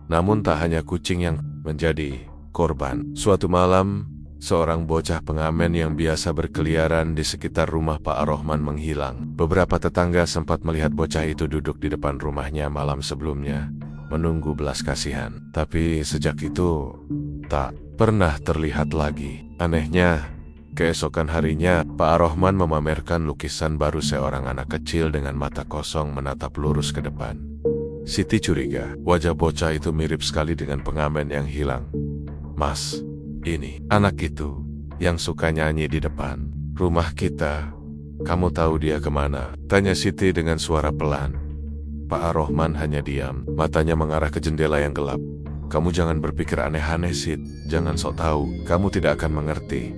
Namun tak hanya kucing yang menjadi korban. Suatu malam, seorang bocah pengamen yang biasa berkeliaran di sekitar rumah Pak Ar-Rahman menghilang. Beberapa tetangga sempat melihat bocah itu duduk di depan rumahnya malam sebelumnya, menunggu belas kasihan. Tapi sejak itu, tak pernah terlihat lagi. Anehnya, keesokan harinya, Pak Ar-Rahman memamerkan lukisan baru. Seorang anak kecil dengan mata kosong menatap lurus ke depan. Siti curiga, wajah bocah itu mirip sekali dengan pengamen yang hilang. "Mas, ini anak itu yang suka nyanyi di depan rumah kita. Kamu tahu dia kemana?" tanya Siti dengan suara pelan. Pak Ar-Rahman hanya diam, matanya mengarah ke jendela yang gelap. "Kamu jangan berpikir aneh-aneh, Sid. Jangan sok tahu, kamu tidak akan mengerti,"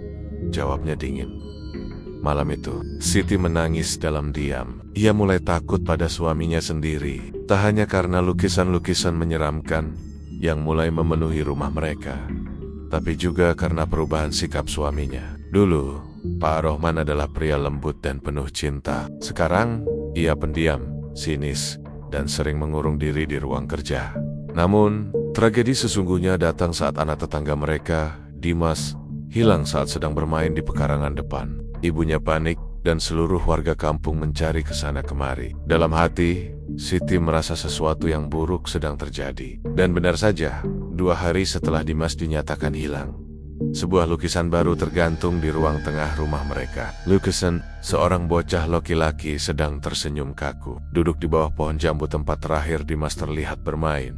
jawabnya dingin. Malam itu, Siti menangis dalam diam. Ia mulai takut pada suaminya sendiri. Tak hanya karena lukisan-lukisan menyeramkan yang mulai memenuhi rumah mereka, tapi juga karena perubahan sikap suaminya. Dulu, Pak Ar-Rahman adalah pria lembut dan penuh cinta. Sekarang, ia pendiam, sinis, dan sering mengurung diri di ruang kerja. Namun, tragedi sesungguhnya datang saat anak tetangga mereka, Dimas, hilang saat sedang bermain di pekarangan depan. Ibunya panik dan seluruh warga kampung mencari kesana kemari. Dalam hati, Siti merasa sesuatu yang buruk sedang terjadi. Dan benar saja, 2 hari setelah Dimas dinyatakan hilang, Sebuah lukisan baru tergantung di ruang tengah rumah mereka. Lukisan seorang bocah laki-laki sedang tersenyum kaku, duduk di bawah pohon jambu tempat terakhir Dimas terlihat bermain.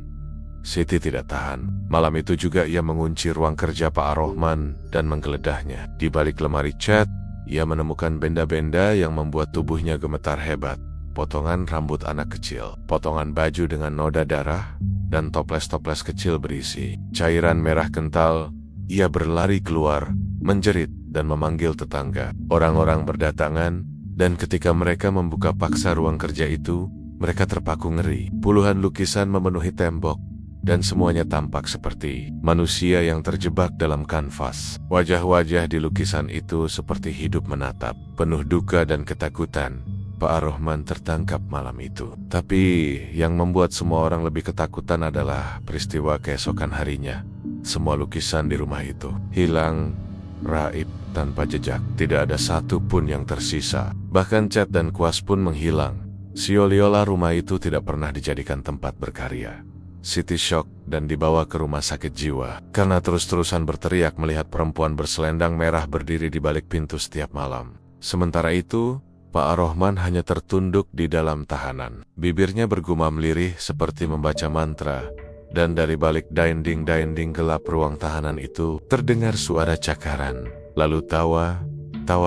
Siti tidak tahan. Malam itu juga ia mengunci ruang kerja Pak Ar-Rahman dan menggeledahnya. Di balik lemari cat, ia menemukan benda-benda yang membuat tubuhnya gemetar hebat. Potongan rambut anak kecil, potongan baju dengan noda darah, dan toples-toples kecil berisi cairan merah kental. Ia berlari keluar, menjerit dan memanggil tetangga. Orang-orang berdatangan, dan ketika mereka membuka paksa ruang kerja itu, mereka terpaku ngeri. Puluhan lukisan memenuhi tembok, dan semuanya tampak seperti manusia yang terjebak dalam kanvas. Wajah-wajah di lukisan itu seperti hidup menatap, penuh duka dan ketakutan. Pak Ar-Rahman tertangkap malam itu. Tapi yang membuat semua orang lebih ketakutan adalah peristiwa keesokan harinya. Semua lukisan di rumah itu hilang, raib, tanpa jejak. Tidak ada satu pun yang tersisa. Bahkan cat dan kuas pun menghilang. Seolah-olah rumah itu tidak pernah dijadikan tempat berkarya. Siti syok dan dibawa ke rumah sakit jiwa karena terus-terusan berteriak melihat perempuan berselendang merah berdiri di balik pintu setiap malam. Sementara itu, Pak Ar-Rahman hanya tertunduk di dalam tahanan. Bibirnya bergumam lirih seperti membaca mantra, dan dari balik dinding-dinding gelap ruang tahanan itu terdengar suara cakaran, lalu tawa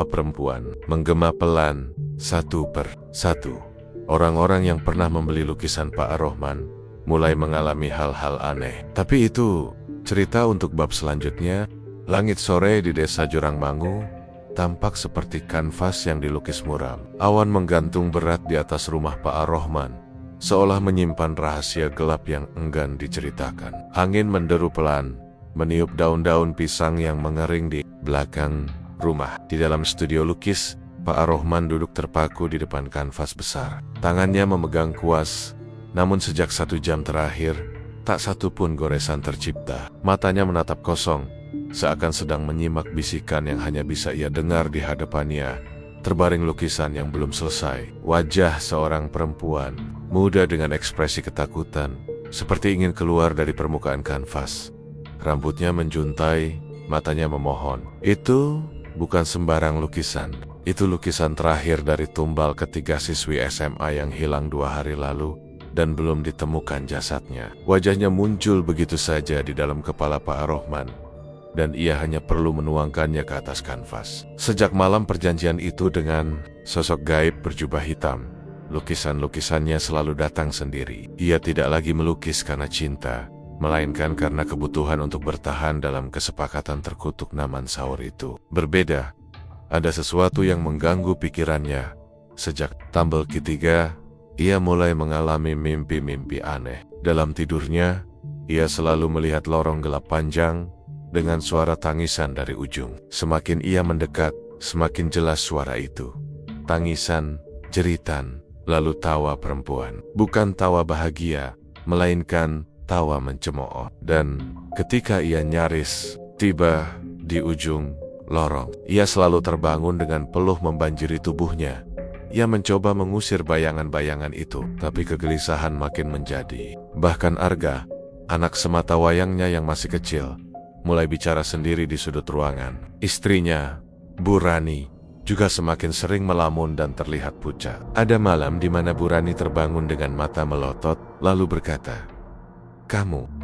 perempuan menggema pelan, satu per satu. Orang-orang yang pernah membeli lukisan Pak Ar-Rahman mulai mengalami hal-hal aneh. Tapi itu cerita untuk bab selanjutnya. Langit sore di desa Jurangmangu tampak seperti kanvas yang dilukis muram. Awan menggantung berat di atas rumah Pak Ar-Rahman, seolah menyimpan rahasia gelap yang enggan diceritakan. Angin menderu pelan, meniup daun-daun pisang yang mengering di belakang rumah. Di dalam studio lukis, Pak Ar-Rahman duduk terpaku di depan kanvas besar. Tangannya memegang kuas, namun sejak 1 jam terakhir, tak satu pun goresan tercipta. Matanya menatap kosong, seakan sedang menyimak bisikan yang hanya bisa ia dengar di hadapannya. Terbaring lukisan yang belum selesai. Wajah seorang perempuan, muda dengan ekspresi ketakutan, seperti ingin keluar dari permukaan kanvas. Rambutnya menjuntai, matanya memohon. Itu bukan sembarang lukisan. Itu lukisan terakhir dari tumbal ketiga siswi SMA yang hilang 2 hari lalu, dan belum ditemukan jasadnya. Wajahnya muncul begitu saja di dalam kepala Pak Ar-Rahman, dan ia hanya perlu menuangkannya ke atas kanvas. Sejak malam perjanjian itu dengan sosok gaib berjubah hitam, lukisan-lukisannya selalu datang sendiri. Ia tidak lagi melukis karena cinta, melainkan karena kebutuhan untuk bertahan dalam kesepakatan terkutuk Naman Saur itu. Berbeda, ada sesuatu yang mengganggu pikirannya. Sejak tampil ketiga, ia mulai mengalami mimpi-mimpi aneh. Dalam tidurnya, ia selalu melihat lorong gelap panjang dengan suara tangisan dari ujung. Semakin ia mendekat, semakin jelas suara itu. Tangisan, jeritan, lalu tawa perempuan. Bukan tawa bahagia, melainkan tawa mencemooh. Dan ketika ia nyaris tiba di ujung lorong, ia selalu terbangun dengan peluh membanjiri tubuhnya. Ia mencoba mengusir bayangan-bayangan itu, tapi kegelisahan makin menjadi. Bahkan Arga, anak semata wayangnya yang masih kecil, mulai bicara sendiri di sudut ruangan. Istrinya, Bu Rani, juga semakin sering melamun dan terlihat pucat. Ada malam di mana Bu Rani terbangun dengan mata melotot, lalu berkata, Kamu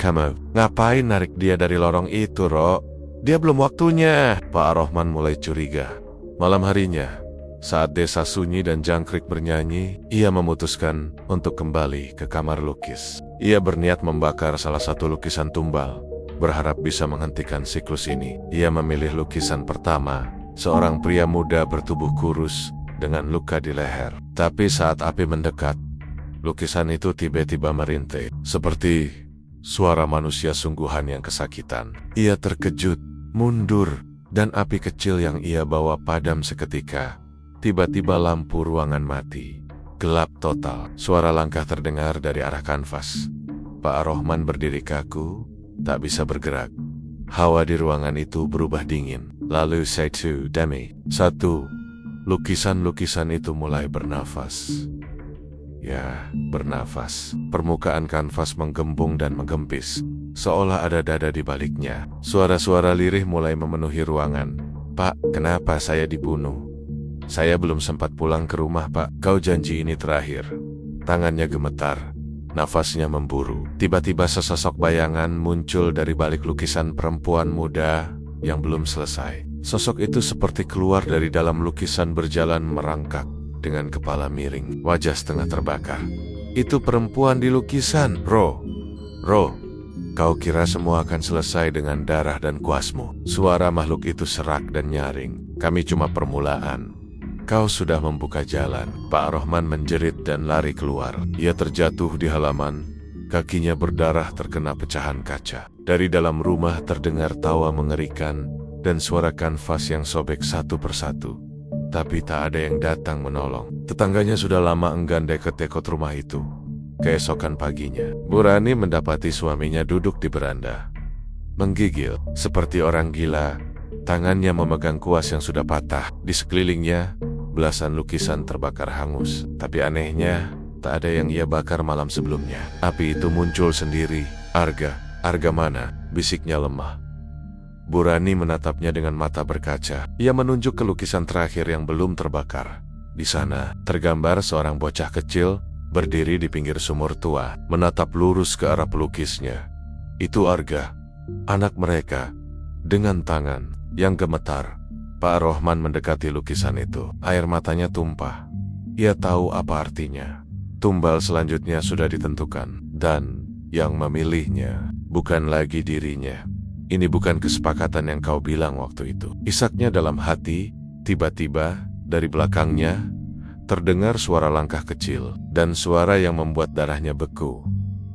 ngapain narik dia dari lorong itu, Ro? Dia belum waktunya." Pak Ar-Rahman mulai curiga. Malam harinya, saat desa sunyi dan jangkrik bernyanyi, ia memutuskan untuk kembali ke kamar lukis. Ia berniat membakar salah satu lukisan tumbal, berharap bisa menghentikan siklus ini. Ia memilih lukisan pertama, seorang pria muda bertubuh kurus dengan luka di leher. Tapi saat api mendekat, lukisan itu tiba-tiba merintih, seperti suara manusia sungguhan yang kesakitan. Ia terkejut, mundur, dan api kecil yang ia bawa padam seketika. Tiba-tiba lampu ruangan mati. Gelap total. Suara langkah terdengar dari arah kanvas. Pak Ar-Rahman berdiri kaku, tak bisa bergerak. Hawa di ruangan itu berubah dingin. Lalu satu demi satu, lukisan-lukisan itu mulai bernafas. Ya, bernafas. Permukaan kanvas menggembung dan menggempis, seolah ada dada di baliknya. Suara-suara lirih mulai memenuhi ruangan. "Pak, kenapa saya dibunuh? Saya belum sempat pulang ke rumah, Pak. Kau janji ini terakhir." Tangannya gemetar, nafasnya memburu. Tiba-tiba sesosok bayangan muncul dari balik lukisan perempuan muda yang belum selesai. Sosok itu seperti keluar dari dalam lukisan, berjalan merangkak dengan kepala miring, wajah setengah terbakar. "Itu perempuan di lukisan, Ro. Kau kira semua akan selesai dengan darah dan kuasmu?" Suara makhluk itu serak dan nyaring. "Kami cuma permulaan. Kau sudah membuka jalan." Pak Rohman menjerit dan lari keluar. Ia terjatuh di halaman, kakinya berdarah terkena pecahan kaca. Dari dalam rumah terdengar tawa mengerikan dan suara kanvas yang sobek satu persatu. Tapi tak ada yang datang menolong. Tetangganya sudah lama enggan dekot-dekot rumah itu. Keesokan paginya, Bu Rani mendapati suaminya duduk di beranda, menggigil seperti orang gila. Tangannya memegang kuas yang sudah patah. Di sekelilingnya, belasan lukisan terbakar hangus. Tapi anehnya, tak ada yang ia bakar malam sebelumnya. Api itu muncul sendiri. Arga mana?" bisiknya lemah. Bu Rani menatapnya dengan mata berkaca. Ia menunjuk ke lukisan terakhir yang belum terbakar. Di sana, tergambar seorang bocah kecil berdiri di pinggir sumur tua, menatap lurus ke arah pelukisnya. Itu Arga, anak mereka, dengan tangan yang gemetar. Pak Rohman mendekati lukisan itu. Air matanya tumpah. Ia tahu apa artinya. Tumbal selanjutnya sudah ditentukan, dan yang memilihnya bukan lagi dirinya. "Ini bukan kesepakatan yang kau bilang waktu itu," isaknya dalam hati. Tiba-tiba, dari belakangnya, terdengar suara langkah kecil, dan suara yang membuat darahnya beku.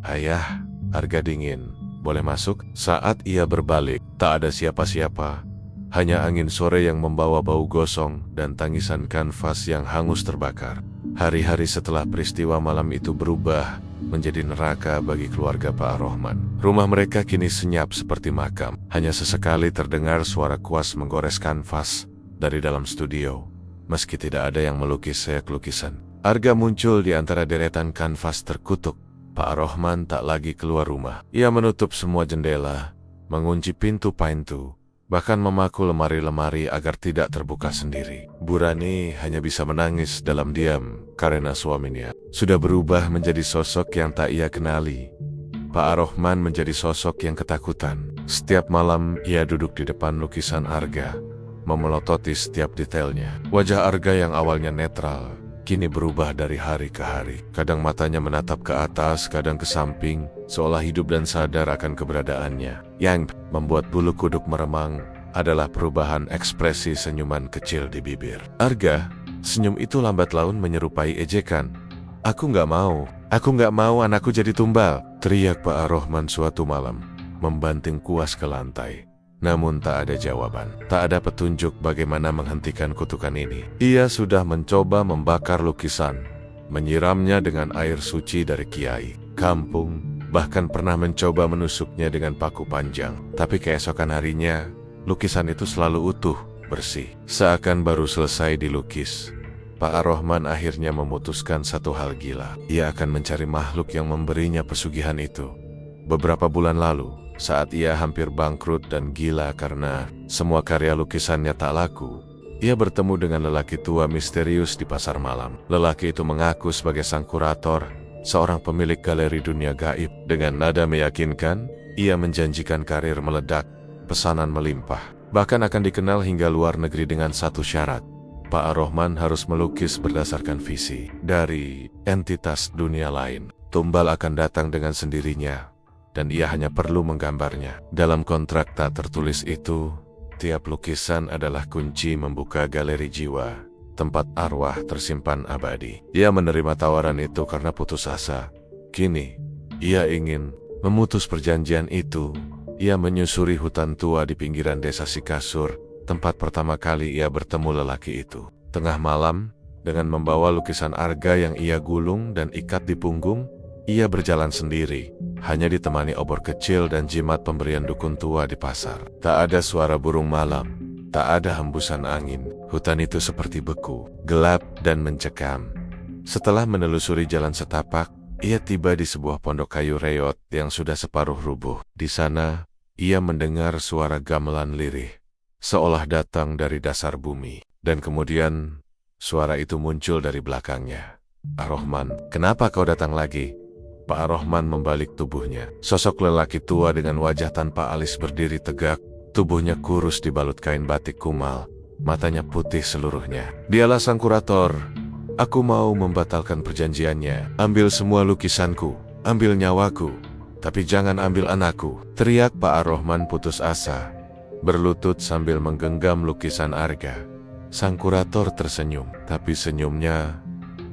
"Ayah." Arga dingin. "Boleh masuk?" Saat ia berbalik, tak ada siapa-siapa. Hanya angin sore yang membawa bau gosong dan tangisan kanvas yang hangus terbakar. Hari-hari setelah peristiwa malam itu berubah menjadi neraka bagi keluarga Pak Rohman. Rumah mereka kini senyap seperti makam. Hanya sesekali terdengar suara kuas menggores kanvas dari dalam studio. Meski tidak ada yang melukis seyak lukisan. Arga muncul di antara deretan kanvas terkutuk. Pak Rohman tak lagi keluar rumah. Ia menutup semua jendela, mengunci pintu-pintu, bahkan memaku lemari-lemari agar tidak terbuka sendiri. Bu Rani hanya bisa menangis dalam diam karena suaminya sudah berubah menjadi sosok yang tak ia kenali. Pak Rohman menjadi sosok yang ketakutan. Setiap malam ia duduk di depan lukisan Arga, memelototi setiap detailnya. Wajah Arga yang awalnya netral, kini berubah dari hari ke hari. Kadang matanya menatap ke atas, kadang ke samping, seolah hidup dan sadar akan keberadaannya. Yang membuat bulu kuduk meremang adalah perubahan ekspresi senyuman kecil di bibir. "Arga," senyum itu lambat laun menyerupai ejekan. Aku nggak mau anakku jadi tumbal," teriak Pak Rohman suatu malam, membanting kuas ke lantai. Namun tak ada jawaban, tak ada petunjuk bagaimana menghentikan kutukan ini. Ia sudah mencoba membakar lukisan, menyiramnya dengan air suci dari kiai, kampung, bahkan pernah mencoba menusuknya dengan paku panjang. Tapi keesokan harinya, lukisan itu selalu utuh, bersih, seakan baru selesai dilukis. Pak Rohman akhirnya memutuskan satu hal gila. Ia akan mencari makhluk yang memberinya pesugihan itu. Beberapa bulan lalu, saat ia hampir bangkrut dan gila karena semua karya lukisannya tak laku, ia bertemu dengan lelaki tua misterius di pasar malam. Lelaki itu mengaku sebagai sang kurator, seorang pemilik galeri dunia gaib. Dengan nada meyakinkan, ia menjanjikan karir meledak, pesanan melimpah, bahkan akan dikenal hingga luar negeri dengan satu syarat. Pak Rohman harus melukis berdasarkan visi dari entitas dunia lain. Tumbal akan datang dengan sendirinya, dan ia hanya perlu menggambarnya. Dalam kontrak tak tertulis itu, tiap lukisan adalah kunci membuka galeri jiwa, tempat arwah tersimpan abadi. Ia menerima tawaran itu karena putus asa. Kini, ia ingin memutus perjanjian itu. Ia menyusuri hutan tua di pinggiran desa Sikasur, tempat pertama kali ia bertemu lelaki itu. Tengah malam, dengan membawa lukisan Arga yang ia gulung dan ikat di punggung, ia berjalan sendiri, hanya ditemani obor kecil dan jimat pemberian dukun tua di pasar. Tak ada suara burung malam, tak ada hembusan angin. Hutan itu seperti beku, gelap dan mencekam. Setelah menelusuri jalan setapak, ia tiba di sebuah pondok kayu reot yang sudah separuh rubuh. Di sana, ia mendengar suara gamelan lirih, seolah datang dari dasar bumi. Dan kemudian, suara itu muncul dari belakangnya. Ar-Rahman, kenapa kau datang lagi? Pak Ar-Rahman membalik tubuhnya. Sosok lelaki tua dengan wajah tanpa alis berdiri tegak. Tubuhnya kurus dibalut kain batik kumal. Matanya putih seluruhnya. Dialah sang kurator. Aku mau membatalkan perjanjiannya. Ambil semua lukisanku. Ambil nyawaku. Tapi jangan ambil anakku. Teriak Pak Ar-Rahman putus asa, berlutut sambil menggenggam lukisan Arga. Sang kurator tersenyum. Tapi senyumnya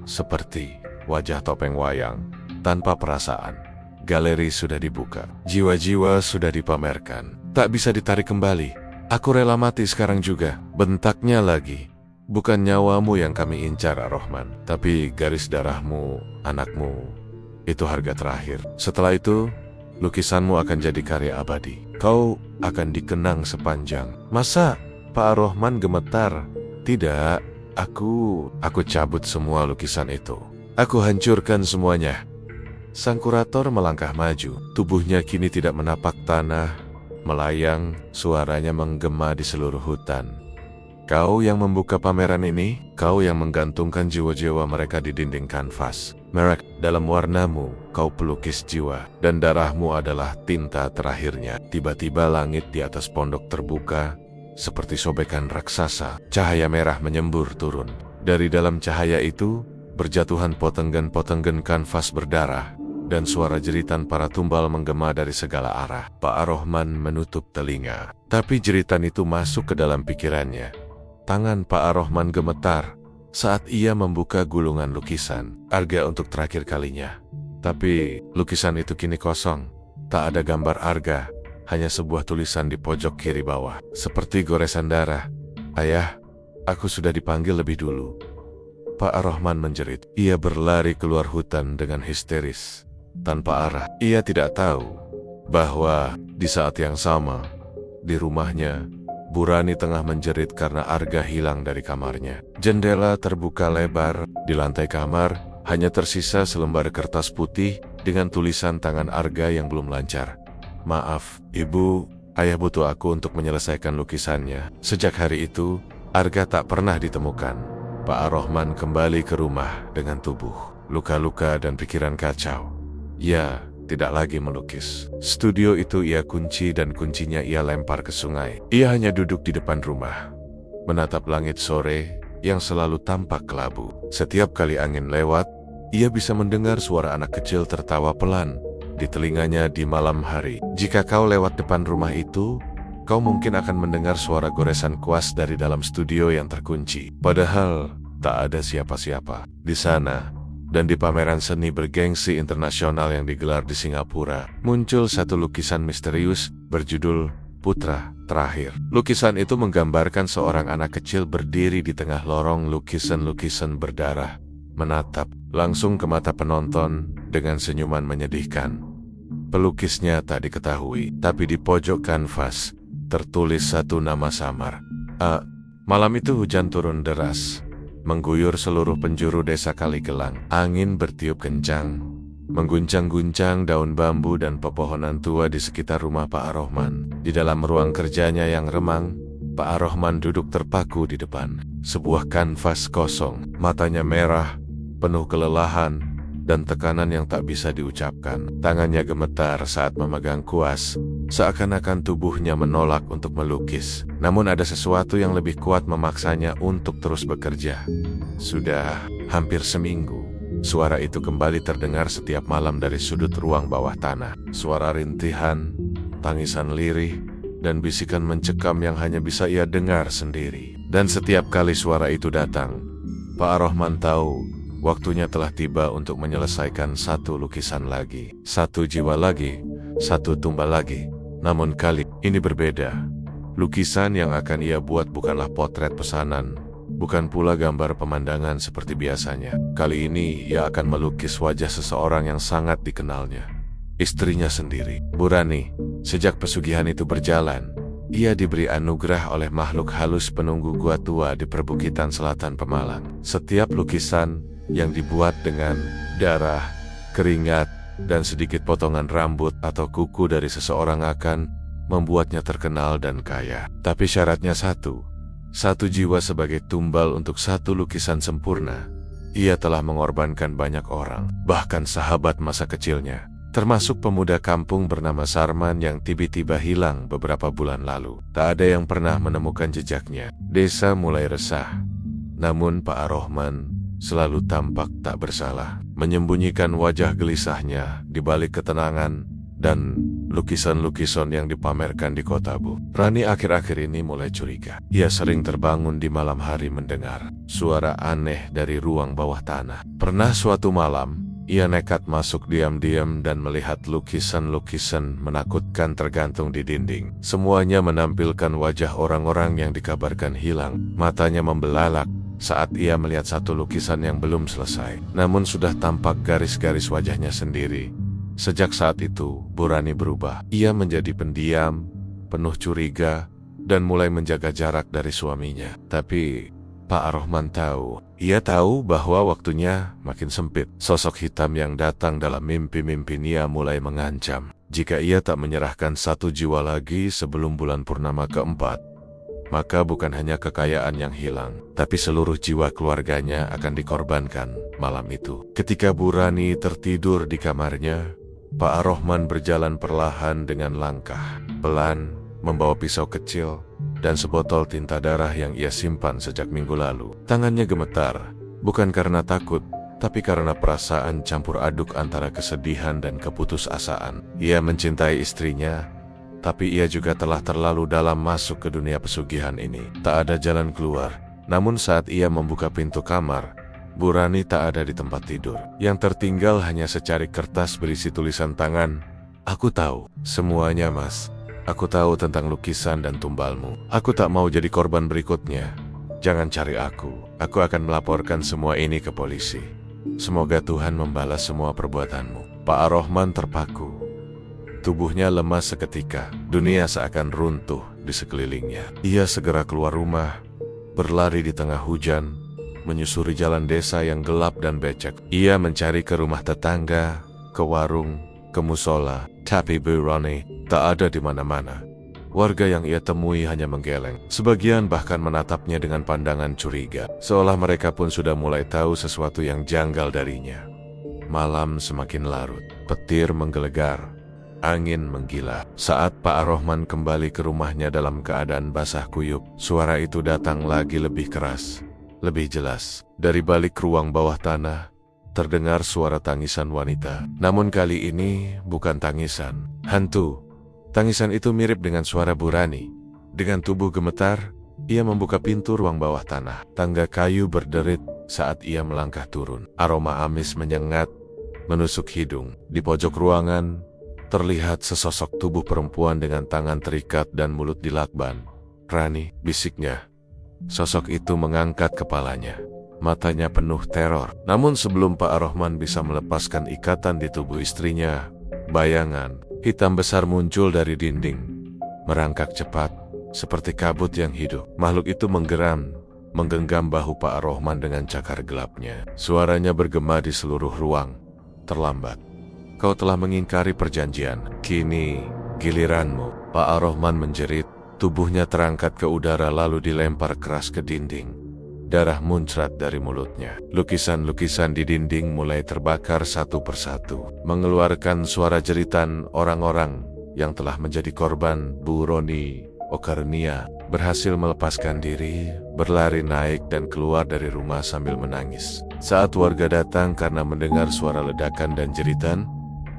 seperti wajah topeng wayang. Tanpa perasaan. Galeri sudah dibuka. Jiwa-jiwa sudah dipamerkan. Tak bisa ditarik kembali. Aku rela mati sekarang juga. Bentaknya lagi. Bukan nyawamu yang kami incar, Ar-Rahman. Tapi garis darahmu, anakmu. Itu harga terakhir. Setelah itu, lukisanmu akan jadi karya abadi. Kau akan dikenang sepanjang. Masa? Pak Ar-Rahman gemetar. Tidak, aku cabut semua lukisan itu. Aku hancurkan semuanya. Sang kurator melangkah maju. Tubuhnya kini tidak menapak tanah. Melayang, suaranya menggema di seluruh hutan. Kau yang membuka pameran ini, kau yang menggantungkan jiwa-jiwa mereka di dinding kanvas. Merak, dalam warnamu, kau pelukis jiwa, dan darahmu adalah tinta terakhirnya. Tiba-tiba langit di atas pondok terbuka, seperti sobekan raksasa. Cahaya merah menyembur turun. Dari dalam cahaya itu, berjatuhan potenggen-potenggen kanvas berdarah, dan suara jeritan para tumbal menggema dari segala arah. Pak Ar-Rahman menutup telinga. Tapi jeritan itu masuk ke dalam pikirannya. Tangan Pak Ar-Rahman gemetar saat ia membuka gulungan lukisan Arga untuk terakhir kalinya. Tapi lukisan itu kini kosong. Tak ada gambar Arga, hanya sebuah tulisan di pojok kiri bawah. Seperti goresan darah. Ayah, aku sudah dipanggil lebih dulu. Pak Ar-Rahman menjerit. Ia berlari keluar hutan dengan histeris. Tanpa arah, ia tidak tahu bahwa di saat yang sama, di rumahnya, Burani tengah menjerit karena Arga hilang dari kamarnya. Jendela terbuka lebar, di lantai kamar, hanya tersisa selembar kertas putih dengan tulisan tangan Arga yang belum lancar. Maaf, Ibu, Ayah butuh aku untuk menyelesaikan lukisannya. Sejak hari itu, Arga tak pernah ditemukan. Pak Ar-Rahman kembali ke rumah dengan tubuh luka-luka dan pikiran kacau. Ia tidak lagi melukis. Studio itu ia kunci dan kuncinya ia lempar ke sungai. Ia hanya duduk di depan rumah, menatap langit sore yang selalu tampak kelabu. Setiap kali angin lewat, ia bisa mendengar suara anak kecil tertawa pelan di telinganya di malam hari. Jika kau lewat depan rumah itu, kau mungkin akan mendengar suara goresan kuas dari dalam studio yang terkunci. Padahal tak ada siapa-siapa di sana. Dan di pameran seni bergengsi internasional yang digelar di Singapura, muncul satu lukisan misterius berjudul Putra Terakhir. Lukisan itu menggambarkan seorang anak kecil berdiri di tengah lorong lukisan-lukisan berdarah, menatap langsung ke mata penonton dengan senyuman menyedihkan. Pelukisnya tak diketahui, tapi di pojok kanvas tertulis satu nama samar. Malam itu hujan turun deras, mengguyur seluruh penjuru desa Kaligelang. Angin bertiup kencang, mengguncang-guncang daun bambu dan pepohonan tua di sekitar rumah Pak Ar-Rahman. Di dalam ruang kerjanya yang remang, Pak Ar-Rahman duduk terpaku di depan sebuah kanvas kosong. Matanya merah, penuh kelelahan dan tekanan yang tak bisa diucapkan. Tangannya gemetar saat memegang kuas, seakan-akan tubuhnya menolak untuk melukis. Namun ada sesuatu yang lebih kuat memaksanya untuk terus bekerja. Sudah hampir seminggu, suara itu kembali terdengar setiap malam dari sudut ruang bawah tanah. Suara rintihan, tangisan lirih, dan bisikan mencekam yang hanya bisa ia dengar sendiri. Dan setiap kali suara itu datang, Pak Ar-Rahman tahu waktunya telah tiba untuk menyelesaikan satu lukisan lagi, satu jiwa lagi, satu tumbal lagi. Namun kali ini berbeda. Lukisan yang akan ia buat bukanlah potret pesanan, bukan pula gambar pemandangan seperti biasanya. Kali ini ia akan melukis wajah seseorang yang sangat dikenalnya, istrinya sendiri, Burani. Sejak pesugihan itu berjalan, ia diberi anugerah oleh makhluk halus penunggu gua tua di perbukitan selatan Pemalang. Setiap lukisan yang dibuat dengan darah, keringat, dan sedikit potongan rambut atau kuku dari seseorang akan membuatnya terkenal dan kaya. Tapi syaratnya satu jiwa sebagai tumbal untuk satu lukisan sempurna. Ia telah mengorbankan banyak orang, bahkan sahabat masa kecilnya, termasuk pemuda kampung bernama Sarman yang tiba-tiba hilang beberapa bulan lalu. Tak ada yang pernah menemukan jejaknya. Desa mulai resah. Namun Pak Ar-Rahman selalu tampak tak bersalah, menyembunyikan wajah gelisahnya di balik ketenangan dan lukisan-lukisan yang dipamerkan di kota Bu. Rani akhir-akhir ini mulai curiga. Ia sering terbangun di malam hari mendengar suara aneh dari ruang bawah tanah. Pernah suatu malam, ia nekat masuk diam-diam dan melihat lukisan-lukisan menakutkan tergantung di dinding. Semuanya menampilkan wajah orang-orang yang dikabarkan hilang. Matanya membelalak saat ia melihat satu lukisan yang belum selesai, namun sudah tampak garis-garis wajahnya sendiri. Sejak saat itu, Bu Rani berubah. Ia menjadi pendiam, penuh curiga, dan mulai menjaga jarak dari suaminya. Tapi Pak Ar-Rahman tahu. Ia tahu bahwa waktunya makin sempit. Sosok hitam yang datang dalam mimpi-mimpinya mulai mengancam. Jika ia tak menyerahkan satu jiwa lagi sebelum bulan purnama keempat, maka bukan hanya kekayaan yang hilang, tapi seluruh jiwa keluarganya akan dikorbankan malam itu. Ketika Bu Rani tertidur di kamarnya, Pak Ar-Rahman berjalan perlahan dengan langkah pelan, membawa pisau kecil dan sebotol tinta darah yang ia simpan sejak minggu lalu. Tangannya gemetar, bukan karena takut, tapi karena perasaan campur aduk antara kesedihan dan keputusasaan. Ia mencintai istrinya, tapi ia juga telah terlalu dalam masuk ke dunia pesugihan ini. Tak ada jalan keluar. Namun saat ia membuka pintu kamar, Bu Rani tak ada di tempat tidur. Yang tertinggal hanya secarik kertas berisi tulisan tangan. "Aku tahu semuanya, Mas. Aku tahu tentang lukisan dan tumbalmu. Aku tak mau jadi korban berikutnya. Jangan cari aku. Aku akan melaporkan semua ini ke polisi. Semoga Tuhan membalas semua perbuatanmu." Pak Ar-Rahman terpaku. Tubuhnya lemas seketika. Dunia seakan runtuh di sekelilingnya. Ia segera keluar rumah, berlari di tengah hujan, menyusuri jalan desa yang gelap dan becek. Ia mencari ke rumah tetangga, ke warung, ke musola. Tapi Bu Rani tak ada di mana-mana. Warga yang ia temui hanya menggeleng. Sebagian bahkan menatapnya dengan pandangan curiga, seolah mereka pun sudah mulai tahu sesuatu yang janggal darinya. Malam semakin larut. Petir menggelegar. Angin menggila. Saat Pak Ar-Rahman kembali ke rumahnya dalam keadaan basah kuyup, suara itu datang lagi lebih keras, lebih jelas. Dari balik ruang bawah tanah, terdengar suara tangisan wanita. Namun kali ini bukan tangisan hantu. Tangisan itu mirip dengan suara Bu Rani. Dengan tubuh gemetar, ia membuka pintu ruang bawah tanah. Tangga kayu berderit saat ia melangkah turun. Aroma amis menyengat, menusuk hidung. Di pojok ruangan, terlihat sesosok tubuh perempuan dengan tangan terikat dan mulut dilakban. "Rani," bisiknya. Sosok itu mengangkat kepalanya. Matanya penuh teror. Namun sebelum Pak Ar-Rahman bisa melepaskan ikatan di tubuh istrinya, bayangan hitam besar muncul dari dinding, merangkak cepat, seperti kabut yang hidup. Makhluk itu menggeram, menggenggam bahu Pak Ar-Rahman dengan cakar gelapnya. Suaranya bergema di seluruh ruang. "Terlambat. Kau telah mengingkari perjanjian. Kini giliranmu." Pak Ar-Rahman menjerit. Tubuhnya terangkat ke udara lalu dilempar keras ke dinding. Darah muncrat dari mulutnya. Lukisan-lukisan di dinding mulai terbakar satu persatu, mengeluarkan suara jeritan orang-orang yang telah menjadi korban. Bu Roni Okarnia berhasil melepaskan diri, berlari naik dan keluar dari rumah sambil menangis. Saat warga datang karena mendengar suara ledakan dan jeritan,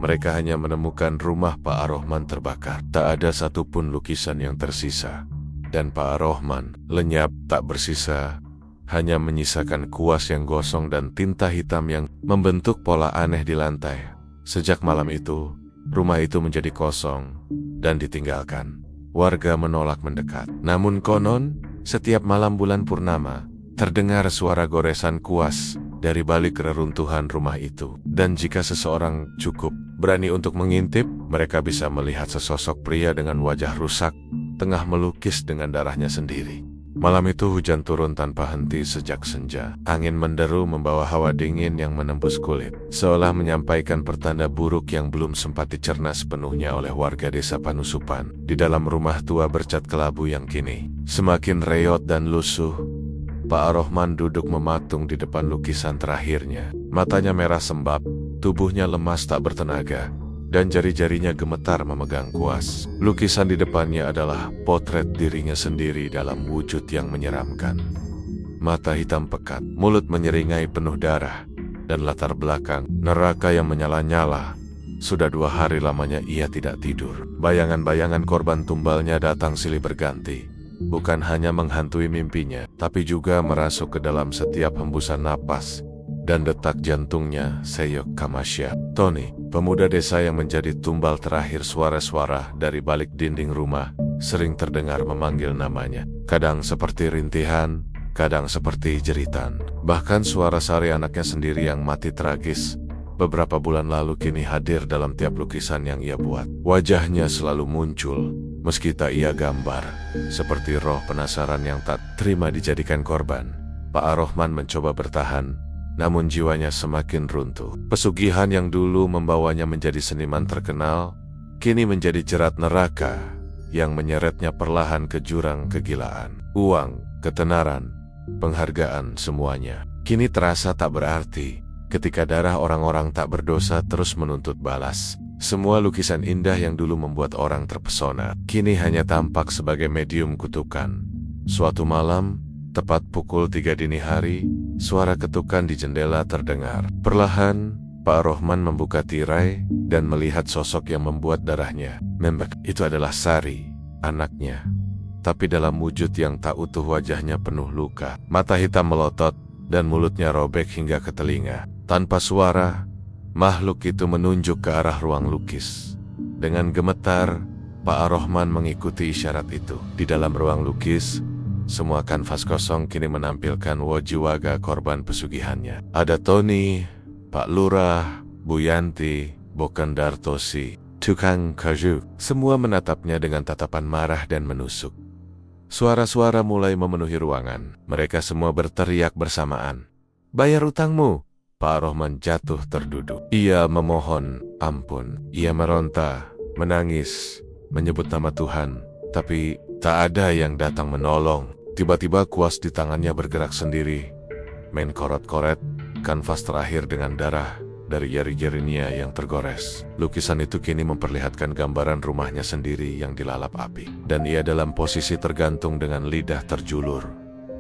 mereka hanya menemukan rumah Pak Ar-Rahman terbakar. Tak ada satupun lukisan yang tersisa. Dan Pak Ar-Rahman lenyap tak bersisa, hanya menyisakan kuas yang gosong dan tinta hitam yang membentuk pola aneh di lantai. Sejak malam itu, rumah itu menjadi kosong dan ditinggalkan. Warga menolak mendekat. Namun konon, setiap malam bulan purnama, terdengar suara goresan kuas dari balik reruntuhan rumah itu. Dan jika seseorang cukup berani untuk mengintip, mereka bisa melihat sesosok pria dengan wajah rusak, tengah melukis dengan darahnya sendiri. Malam itu hujan turun tanpa henti sejak senja. Angin menderu membawa hawa dingin yang menembus kulit, seolah menyampaikan pertanda buruk yang belum sempat dicerna sepenuhnya oleh warga desa Panusupan. Di dalam rumah tua bercat kelabu yang kini semakin reot dan lusuh, Pak Ar-Rahman duduk mematung di depan lukisan terakhirnya. Matanya merah sembab, tubuhnya lemas tak bertenaga, dan jari-jarinya gemetar memegang kuas. Lukisan di depannya adalah potret dirinya sendiri dalam wujud yang menyeramkan. Mata hitam pekat, mulut menyeringai penuh darah, dan latar belakang neraka yang menyala-nyala. Sudah 2 hari lamanya ia tidak tidur. Bayangan-bayangan korban tumbalnya datang silih berganti. Bukan hanya menghantui mimpinya, tapi juga merasuk ke dalam setiap hembusan napas dan detak jantungnya. Seyok Kamasya, Tony, pemuda desa yang menjadi tumbal terakhir, suara-suara dari balik dinding rumah sering terdengar memanggil namanya. Kadang seperti rintihan, kadang seperti jeritan. Bahkan suara Sari, anaknya sendiri yang mati tragis beberapa bulan lalu, kini hadir dalam tiap lukisan yang ia buat. Wajahnya selalu muncul, meski tak ia gambar, seperti roh penasaran yang tak terima dijadikan korban. Pak Ar-Rahman mencoba bertahan, namun jiwanya semakin runtuh. Pesugihan yang dulu membawanya menjadi seniman terkenal, kini menjadi jerat neraka yang menyeretnya perlahan ke jurang kegilaan. Uang, ketenaran, penghargaan, semuanya kini terasa tak berarti ketika darah orang-orang tak berdosa terus menuntut balas. Semua lukisan indah yang dulu membuat orang terpesona, kini hanya tampak sebagai medium kutukan. Suatu malam, tepat pukul 3 dini hari, suara ketukan di jendela terdengar. Perlahan, Pak Ar-Rahman membuka tirai dan melihat sosok yang membuat darahnya membek. Itu adalah Sari, anaknya. Tapi dalam wujud yang tak utuh, wajahnya penuh luka. Mata hitam melotot dan mulutnya robek hingga ke telinga. Tanpa suara, makhluk itu menunjuk ke arah ruang lukis. Dengan gemetar, Pak Ar-Rahman mengikuti isyarat itu. Di dalam ruang lukis, semua kanvas kosong kini menampilkan wajah korban pesugihannya. Ada Tony, Pak Lurah, Bu Yanti, Bokan Dartosi, tukang kaju. Semua menatapnya dengan tatapan marah dan menusuk. Suara-suara mulai memenuhi ruangan. Mereka semua berteriak bersamaan. "Bayar utangmu!" Pak Ar-Rahman jatuh terduduk. Ia memohon ampun. Ia meronta, menangis, menyebut nama Tuhan. Tapi tak ada yang datang menolong. Tiba-tiba kuas di tangannya bergerak sendiri, main koret-koret kanvas terakhir dengan darah dari jari-jarinya yang tergores. Lukisan itu kini memperlihatkan gambaran rumahnya sendiri yang dilalap api, dan ia dalam posisi tergantung dengan lidah terjulur.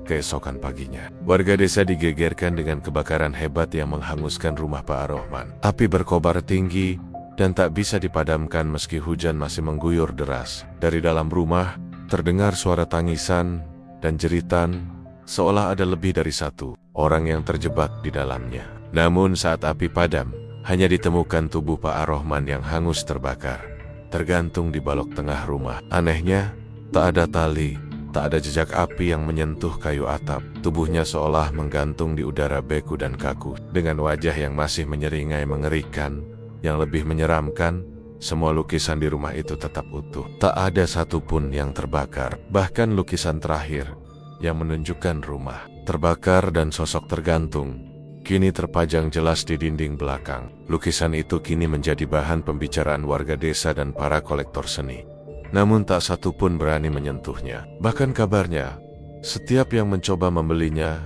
Keesokan paginya, warga desa digegerkan dengan kebakaran hebat yang menghanguskan rumah Pak Ar-Rahman. Api berkobar tinggi dan tak bisa dipadamkan meski hujan masih mengguyur deras. Dari dalam rumah terdengar suara tangisan dan jeritan, seolah ada lebih dari satu orang yang terjebak di dalamnya. Namun saat api padam, hanya ditemukan tubuh Pak Ar-Rahman yang hangus terbakar, tergantung di balok tengah rumah. Anehnya, tak ada tali, tak ada jejak api yang menyentuh kayu atap. Tubuhnya seolah menggantung di udara beku dan kaku. Dengan wajah yang masih menyeringai mengerikan, yang lebih menyeramkan, semua lukisan di rumah itu tetap utuh. Tak ada satupun yang terbakar. Bahkan lukisan terakhir yang menunjukkan rumah terbakar dan sosok tergantung kini terpajang jelas di dinding belakang. Lukisan itu kini menjadi bahan pembicaraan warga desa dan para kolektor seni. Namun tak satu pun berani menyentuhnya. Bahkan kabarnya, setiap yang mencoba membelinya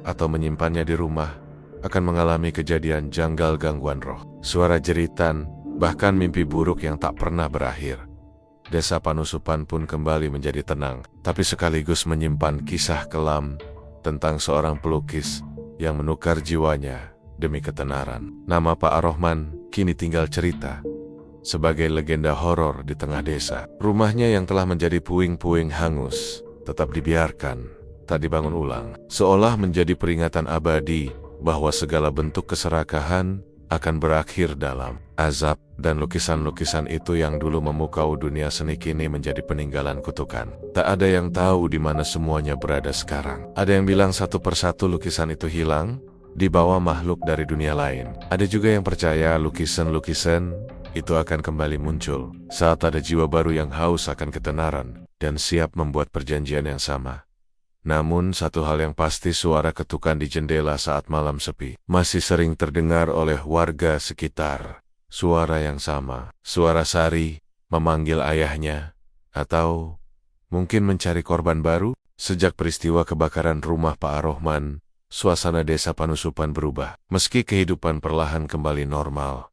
atau menyimpannya di rumah akan mengalami kejadian janggal, gangguan roh, suara jeritan, bahkan mimpi buruk yang tak pernah berakhir. Desa Panusupan pun kembali menjadi tenang, tapi sekaligus menyimpan kisah kelam tentang seorang pelukis yang menukar jiwanya demi ketenaran. Nama Pak Ar-Rahman kini tinggal cerita sebagai legenda horor di tengah desa. Rumahnya yang telah menjadi puing-puing hangus tetap dibiarkan, tak dibangun ulang, seolah menjadi peringatan abadi bahwa segala bentuk keserakahan akan berakhir dalam azab. Dan lukisan-lukisan itu yang dulu memukau dunia seni kini menjadi peninggalan kutukan. Tak ada yang tahu di mana semuanya berada sekarang. Ada yang bilang satu persatu lukisan itu hilang, dibawa makhluk dari dunia lain. Ada juga yang percaya lukisan-lukisan itu akan kembali muncul saat ada jiwa baru yang haus akan ketenaran dan siap membuat perjanjian yang sama Namun satu hal yang pasti, suara ketukan di jendela saat malam sepi masih sering terdengar oleh warga sekitar. Suara yang sama, suara Sari memanggil ayahnya, atau mungkin mencari korban baru. Sejak peristiwa kebakaran rumah Pak Ar-Rahman, suasana desa Panusupan berubah. Meski kehidupan perlahan kembali normal,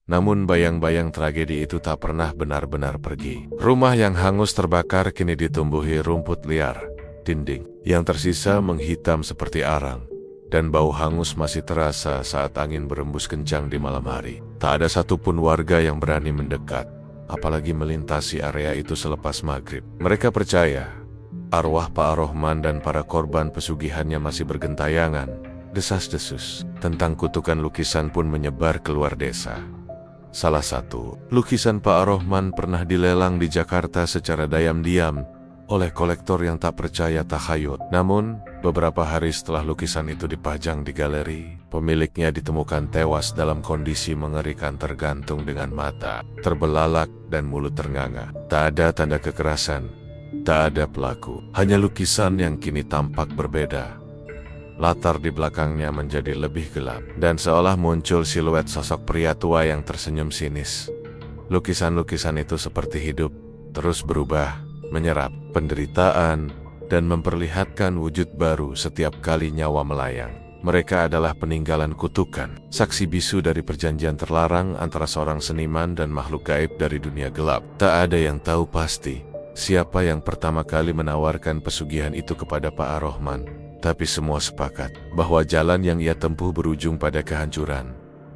namun bayang-bayang tragedi itu tak pernah benar-benar pergi. Rumah yang hangus terbakar kini ditumbuhi rumput liar. Dinding yang tersisa menghitam seperti arang, dan bau hangus masih terasa saat angin berembus kencang di malam hari. Tak ada satupun warga yang berani mendekat, apalagi melintasi area itu selepas maghrib. Mereka percaya arwah Pak Ar-Rahman dan para korban pesugihannya masih bergentayangan. Desas-desus tentang kutukan lukisan pun menyebar keluar desa. Salah satu lukisan Pak Ar-Rahman pernah dilelang di Jakarta secara diam-diam oleh kolektor yang tak percaya takhayul. Namun, beberapa hari setelah lukisan itu dipajang di galeri, pemiliknya ditemukan tewas dalam kondisi mengerikan, tergantung dengan mata terbelalak dan mulut ternganga. Tak ada tanda kekerasan, tak ada pelaku, hanya lukisan yang kini tampak berbeda. Latar di belakangnya menjadi lebih gelap, dan seolah muncul siluet sosok pria tua yang tersenyum sinis. Lukisan-lukisan itu seperti hidup, terus berubah, menyerap penderitaan, dan memperlihatkan wujud baru setiap kali nyawa melayang. Mereka adalah peninggalan kutukan, saksi bisu dari perjanjian terlarang antara seorang seniman dan makhluk gaib dari dunia gelap. Tak ada yang tahu pasti siapa yang pertama kali menawarkan pesugihan itu kepada Pak Ar-Rahman, tapi semua sepakat bahwa jalan yang ia tempuh berujung pada kehancuran.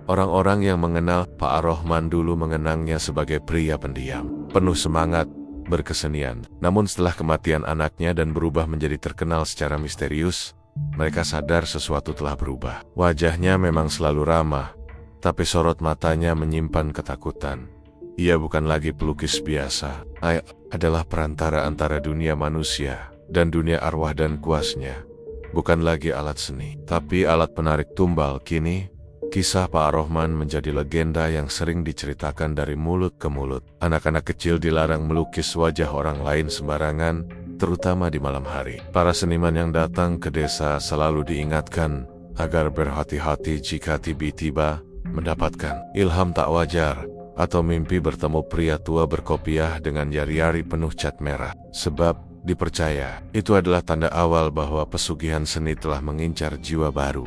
Orang-orang yang mengenal Pak Ar-Rahman dulu mengenangnya sebagai pria pendiam, penuh semangat, berkesenian. Namun setelah kematian anaknya dan berubah menjadi terkenal secara misterius, mereka sadar sesuatu telah berubah. Wajahnya memang selalu ramah, tapi sorot matanya menyimpan ketakutan. Ia bukan lagi pelukis biasa. Ia adalah perantara antara dunia manusia dan dunia arwah dan kuasnya. Bukan lagi alat seni, tapi alat penarik tumbal. Kini, kisah Pak Ar-Rahman menjadi legenda yang sering diceritakan dari mulut ke mulut. Anak-anak kecil dilarang melukis wajah orang lain sembarangan, terutama di malam hari. Para seniman yang datang ke desa selalu diingatkan agar berhati-hati jika tiba-tiba mendapatkan ilham tak wajar atau mimpi bertemu pria tua berkopiah dengan jari-jari penuh cat merah. Sebab dipercaya itu adalah tanda awal bahwa pesugihan seni telah mengincar jiwa baru.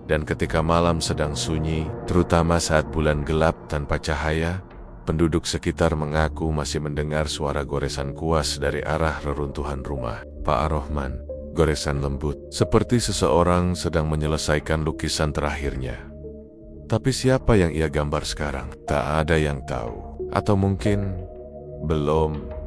Dan ketika malam sedang sunyi, terutama saat bulan gelap tanpa cahaya, penduduk sekitar mengaku masih mendengar suara goresan kuas dari arah reruntuhan rumah Pak Ar-Rahman. Goresan lembut, seperti seseorang sedang menyelesaikan lukisan terakhirnya. Tapi siapa yang ia gambar sekarang? Tak ada yang tahu. Atau mungkin belum.